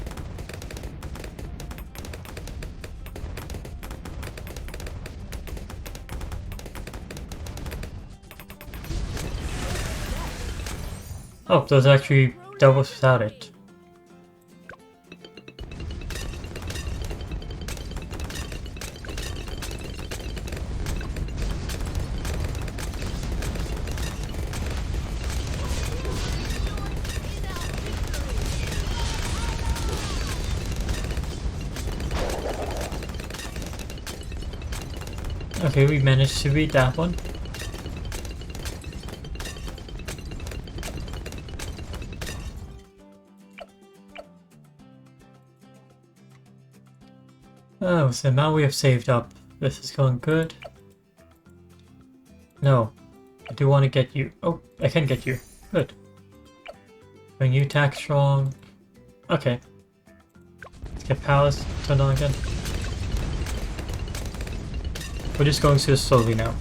Oh, those actually doubles without it. Okay, we managed to beat that one. Oh, so now we have saved up. This is going good. No, I do want to get you. Oh, I can get you. Good. Bring you attack strong. Okay. Let's get powers turned on again. We're just going through slowly now.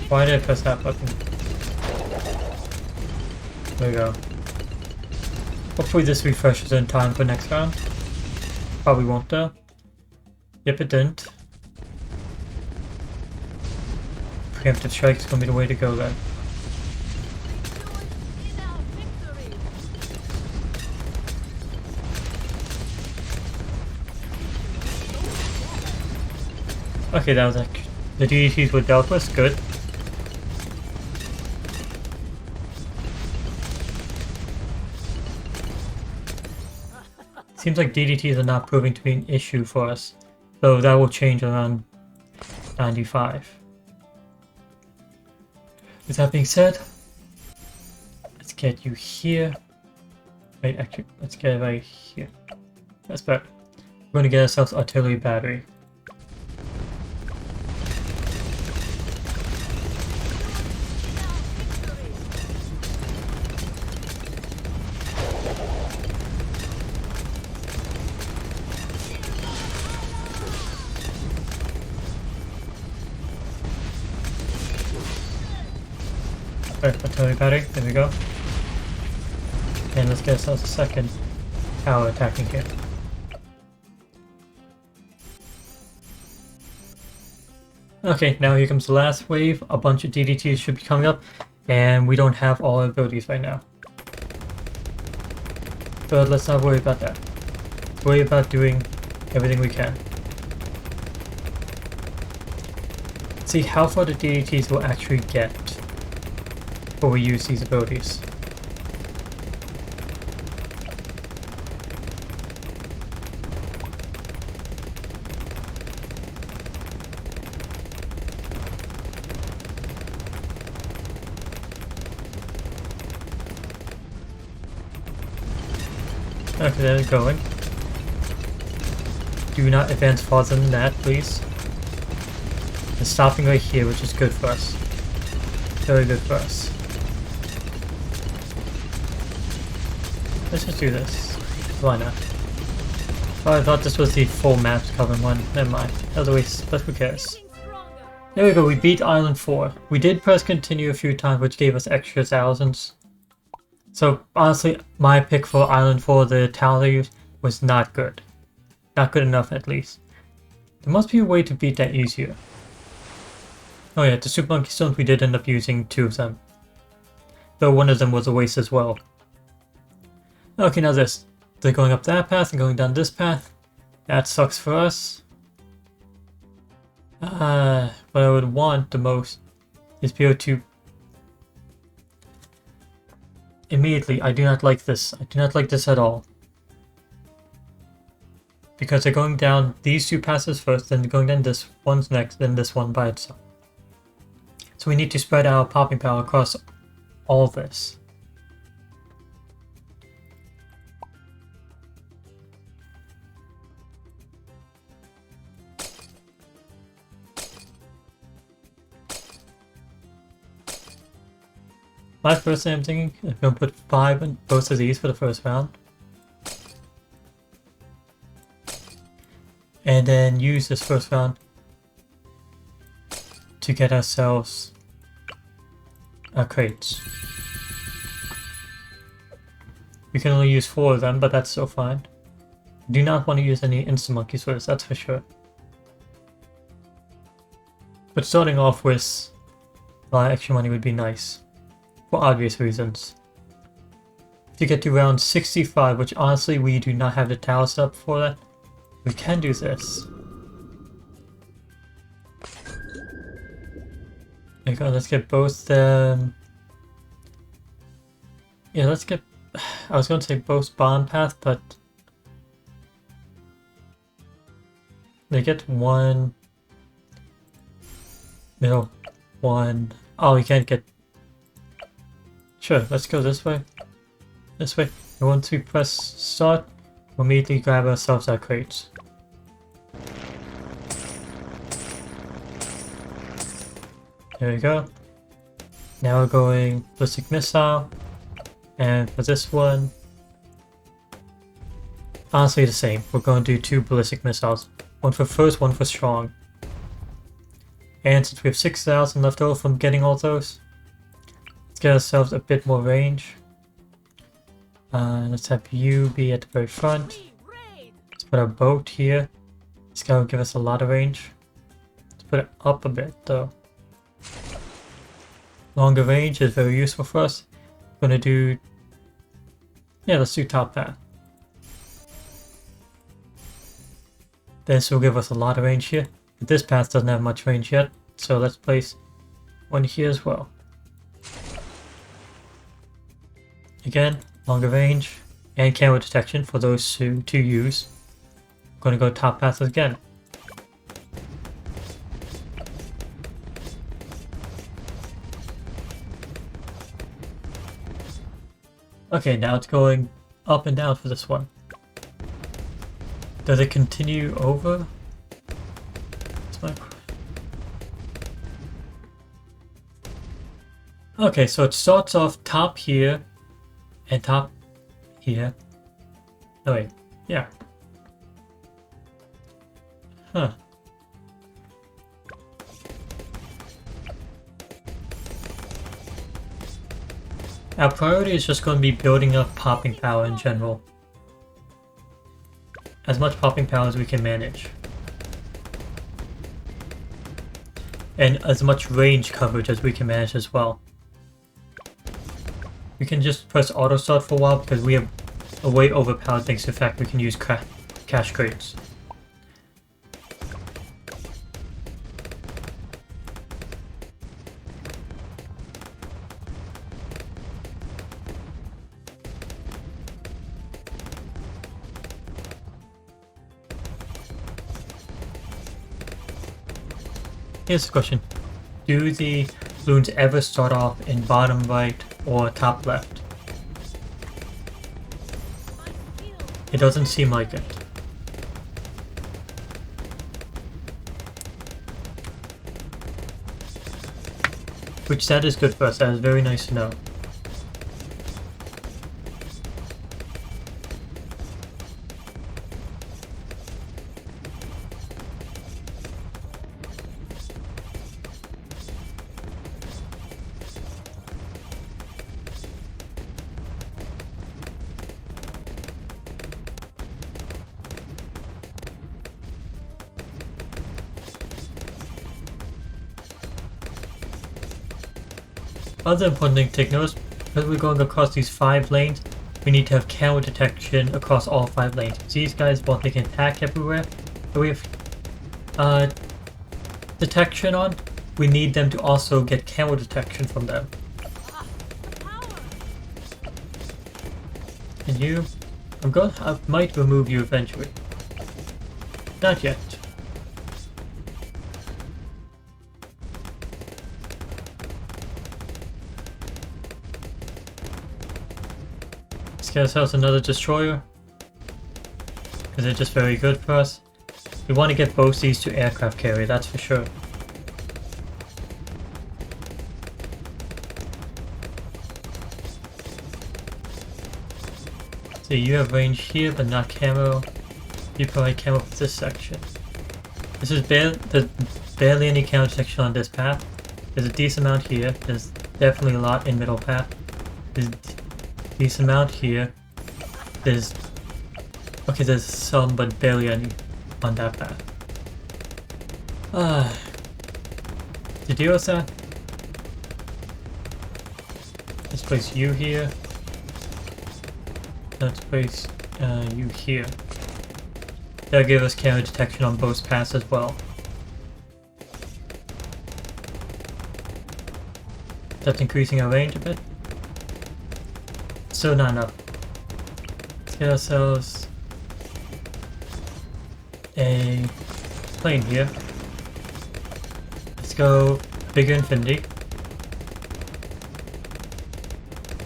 Why did I press that button? There we go. Hopefully this refreshes in time for next round. Probably won't though. Yep, it didn't. Preemptive strike is gonna be the way to go then. In our victory. Okay, that was like the DDTs were dealt with. Good. Seems like DDTs are not proving to be an issue for us, though that will change around 95. With that being said, let's get you here. Wait, actually, let's get it right here. That's better. We're going to get ourselves artillery battery. Alright, artillery battery, there we go. And let's get ourselves a second tower attacking here. Okay, now here comes the last wave. A bunch of DDTs should be coming up, and we don't have all our abilities right now. But let's not worry about that. Let's worry about doing everything we can. See how far the DDTs will actually get before we use these abilities. Okay, they're going. Do not advance farther than that, please. They're stopping right here, which is good for us. Very good for us. Let's just do this. Why not? Oh, I thought this was the full maps covering one. Never mind. Otherwise, but who cares? There we go, we beat Island 4. We did press continue a few times, which gave us extra thousands. So, honestly, my pick for Island 4, the tower they used, was not good. Not good enough, at least. There must be a way to beat that easier. Oh yeah, the Super Monkey Stones, we did end up using 2 of them. Though one of them was a waste as well. Okay, now this. They're going up that path and going down this path. That sucks for us. What I would want the most is be able to... Immediately, I do not like this. I do not like this at all. Because they're going down these 2 passes first, then they're going down this one's next, then this one by itself. So we need to spread our popping power across all this. My first thing I'm thinking, I'm going to put 5 in both of these for the first round. And then use this first round to get ourselves our crates. We can only use 4 of them, but that's still fine. Do not want to use any instant monkeys for this, that's for sure. But starting off with a lot of extra money would be nice. For obvious reasons. If you get to round 65, which honestly we do not have the tower set up for that, we can do this. There you go, let's get both them. Yeah, let's get... I was going to say both bottom path, but... They get 1... Middle 1... Oh, you can't get... Sure, let's go this way. This way. And once we press start, we'll immediately grab ourselves our crates. There we go. Now we're going ballistic missile. And for this one, honestly the same. We're going to do 2 ballistic missiles. One for first, one for strong. And since we have 6,000 left over from getting all those, let's get ourselves a bit more range. Let's have you be at the very front. Let's put our boat here. This guy will give us a lot of range. Let's put it up a bit though. Longer range is very useful for us. I'm gonna do... Yeah, let's do top path. This will give us a lot of range here. But this path doesn't have much range yet, so let's place one here as well. Again, longer range and camera detection for those two to use. I'm gonna go top path again. Okay, now it's going up and down for this one. Does it continue over? Okay, so it starts off top here and top here. Oh wait, yeah. Huh. Our priority is just going to be building up popping power in general. As much popping power as we can manage. And as much range coverage as we can manage as well. We can just press auto start for a while because we have a way overpowered thanks to the fact we can use cash crates. Here's the question. Do the balloons ever start off in bottom right or top left? It doesn't seem like it. Which that is good for us, that is very nice to know. Other important thing to take notice, because we're going across these 5 lanes, we need to have camera detection across all 5 lanes. These guys, while they can attack everywhere, but we have detection on, we need them to also get camera detection from them. And you, I might remove you eventually. Not yet. Let's get ourselves another destroyer, because they're just very good for us. We want to get both these to aircraft carrier, that's for sure. So you have range here, but not camo. You provide camo for this section. This is there's barely any camo section on this path. There's a decent amount here. There's definitely a lot in middle path. There's a decent amount here. There's some, but barely any on that path. To deal with that, let's place you here. Let's place you here. That'll give us camera detection on both paths as well. That's increasing our range a bit. Still not enough. Let's get ourselves a plane here. Let's go bigger infinity.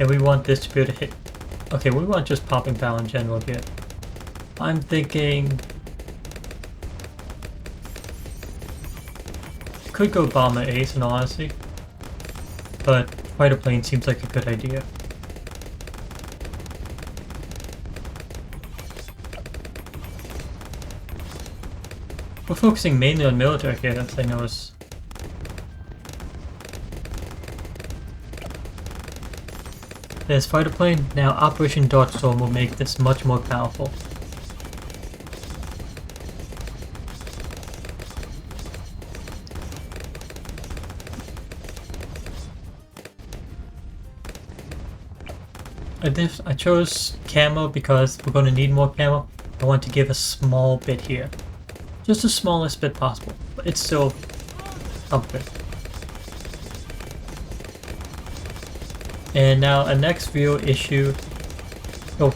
And we want this to be able to hit. Okay, we want just popping power in general here. I'm thinking could go bomber ace in all honesty, but fighter plane seems like a good idea. We're focusing mainly on military here, as I notice. There's fighter plane. Now Operation Darkstorm will make this much more powerful. I chose camo because we're going to need more camo. I want to give a small bit here. Just the smallest bit possible, but it's still something. And now a next real issue. Oh,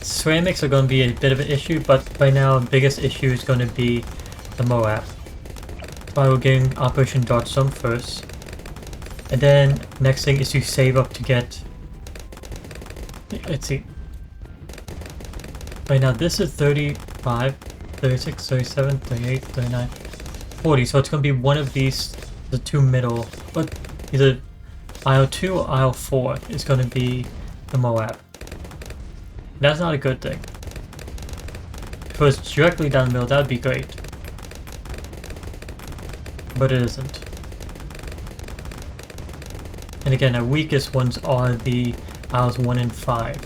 ceramics are going to be a bit of an issue, but right now the biggest issue is going to be the Moab. That's why we're getting Operation Darkstorm first. And then next thing is to save up to get. Let's see. Right now this is 35, 36, 37, 38, 39, 40. So it's going to be one of these, the two middle, but either aisle 2 or aisle 4 is going to be the Moab. That's not a good thing. If it was directly down the middle, that would be great. But it isn't. And again, our weakest ones are the aisles 1 and 5.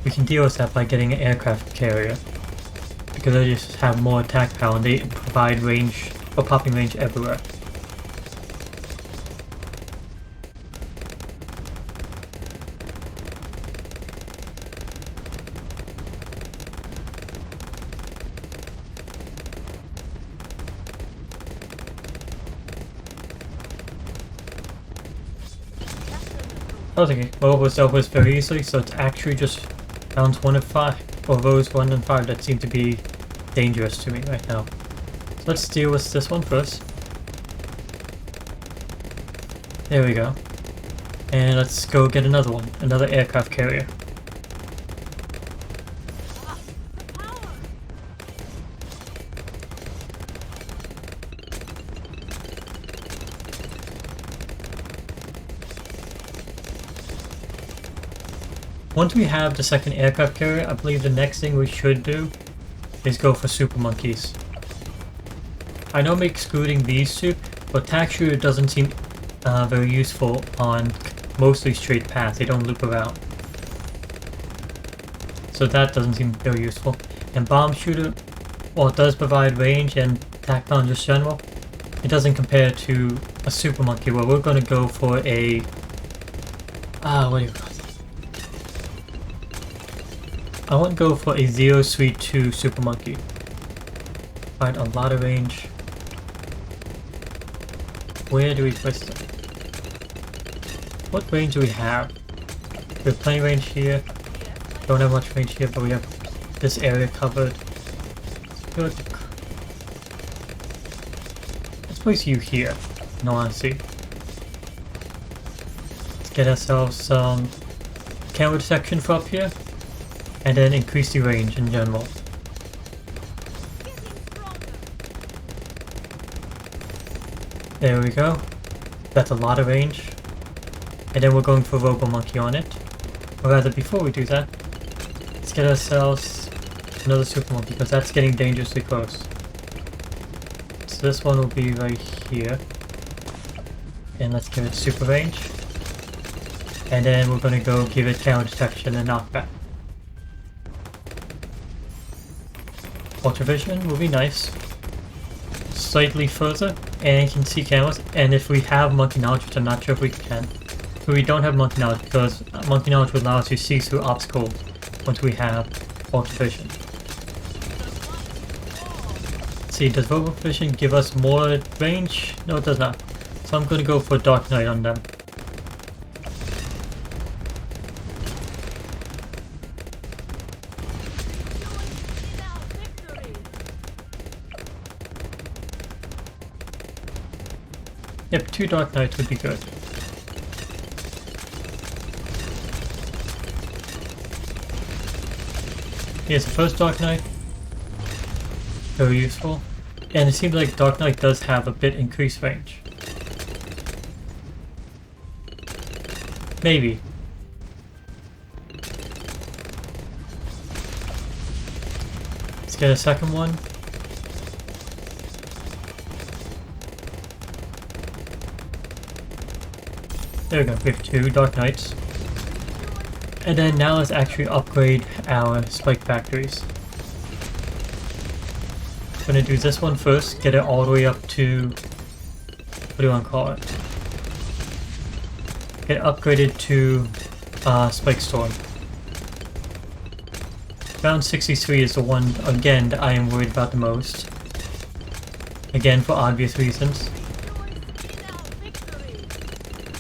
We can deal with that by getting an aircraft carrier, because they just have more attack power and they provide range or popping range everywhere. I was thinking, well, was dealt with very easily, so it's actually just rounds 1 and 5, or rows 1 and 5 that seem to be dangerous to me right now. So let's deal with this one first. There we go. And let's go get another one, another aircraft carrier. Once we have the second aircraft carrier, I believe the next thing we should do is go for super monkeys. I know I'm excluding these two, but tack shooter doesn't seem very useful on mostly straight paths. They don't loop around. So that doesn't seem very useful. And bomb shooter, while it does provide range and attack power in just general, it doesn't compare to a super monkey where we're going to go for a what do you call this? I want to go for a 0 Suite 2 super monkey. Alright, a lot of range. Where do we place them? What range do we have? We have plenty of range here. Don't have much range here, but we have this area covered. Let's place you here, in all honesty. Let's get ourselves some camera detection for up here, and then increase the range in general. There we go. That's a lot of range. And then we're going for Robo Monkey on it. Or rather, before we do that, let's get ourselves another Super Monkey, because that's getting dangerously close. So this one will be right here. And let's give it super range. And then we're going to go give it camera detection and knockback. Ultravision will be nice. Slightly further, and you can see cameras. And if we have Monkey Knowledge, which I'm not sure if we can. So we don't have Monkey Knowledge, because Monkey Knowledge would allow us to see through obstacles once we have Ultravision. See, does Robo Vision give us more range? No, it does not. So I'm going to go for Dark Knight on them. Yep, 2 Dark Knights would be good. Here's the first Dark Knight. Very useful. And it seems like Dark Knight does have a bit increased range. Maybe. Let's get a second one. There we go, we have 2 Dark Knights. And then now let's actually upgrade our spike factories. I'm gonna do this one first, get it all the way up to, what do you want to call it? Get it upgraded to Spike Storm. Round 63 is the one, again, that I am worried about the most. Again, for obvious reasons.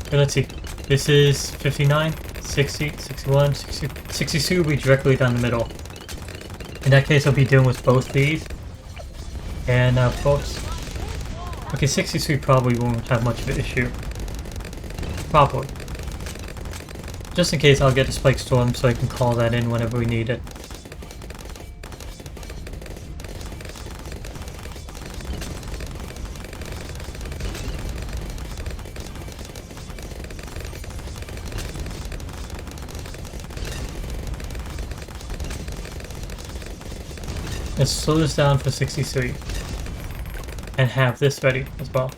Okay, let's see. This is 59, 60, 61, 60, 62 will be directly down the middle. In that case, I'll be dealing with both these. And folks. Okay, 63 probably won't have much of an issue. Probably. Just in case, I'll get a Spike Storm so I can call that in whenever we need it. Let's slow this down for 63. And have this ready as well.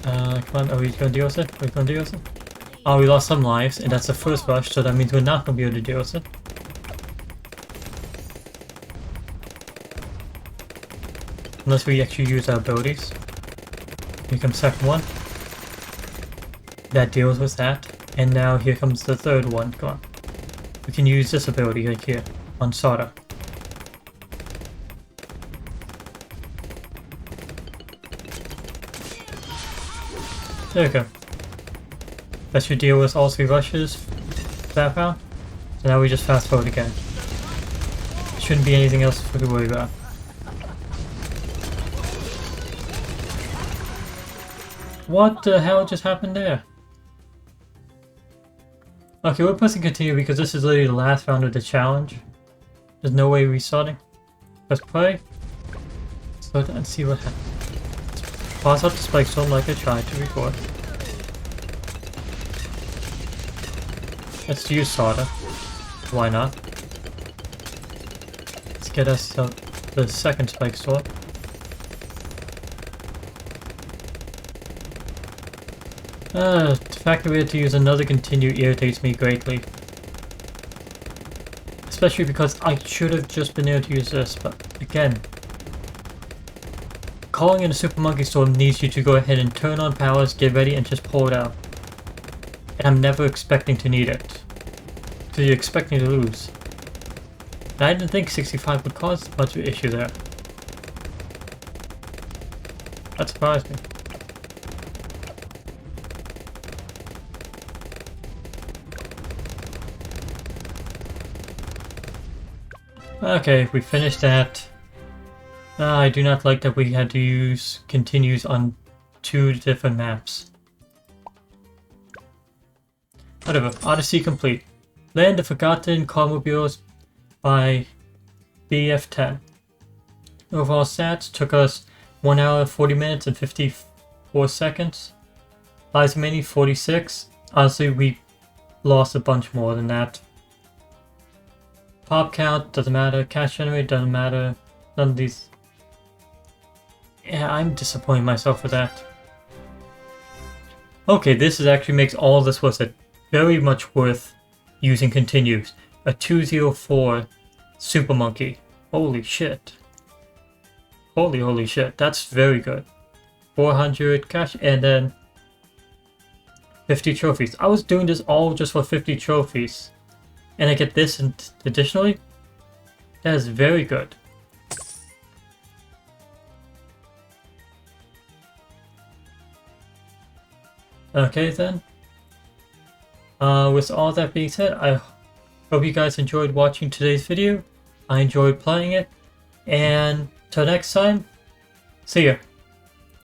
Come on, are we going to deal with it? Are we going to deal with it? Oh, we lost some lives, and that's the first rush, so that means we're not going to be able to deal with it. Unless we actually use our abilities. Here comes second one. That deals with that. And now here comes the third one. Come on. We can use this ability right here on Sada. There we go. That should deal with all 3 rushes that round. So now we just fast forward again. Shouldn't be anything else to worry about. What the hell just happened there? Okay, we're pressing continue because this is literally the last round of the challenge. There's no way restarting. Let's play. So let's see what happens. Pause out the Spike Storm like I tried to record. Let's use Sada. Why not? Let's get us the second Spike Storm. The fact that we had to use another continue irritates me greatly. Especially because I should have just been able to use this, but again, calling in a Super Monkey Storm needs you to go ahead and turn on powers, get ready, and just pull it out. And I'm never expecting to need it. So you're expecting to lose. And I didn't think 65 would cause much of an issue there. That surprised me. Okay, we finished that. I do not like that we had to use continues on 2 different maps. Whatever, Odyssey complete. Land of Forgotten Carmobiles by BF10. Overall stats took us 1 hour, 40 minutes, and 54 seconds. Lives remaining 46. Honestly, we lost a bunch more than that. Pop count doesn't matter. Cash generate doesn't matter. None of these. Yeah, I'm disappointing myself with that. Okay, this is actually makes all this worth it. Very much worth using continues. A 204 Super Monkey. Holy shit. Holy shit. That's very good. 400 cash and then 50 trophies. I was doing this all just for 50 trophies. And I get this additionally? That is very good. Okay then. With all that being said, I hope you guys enjoyed watching today's video. I enjoyed playing it. And till next time, see ya.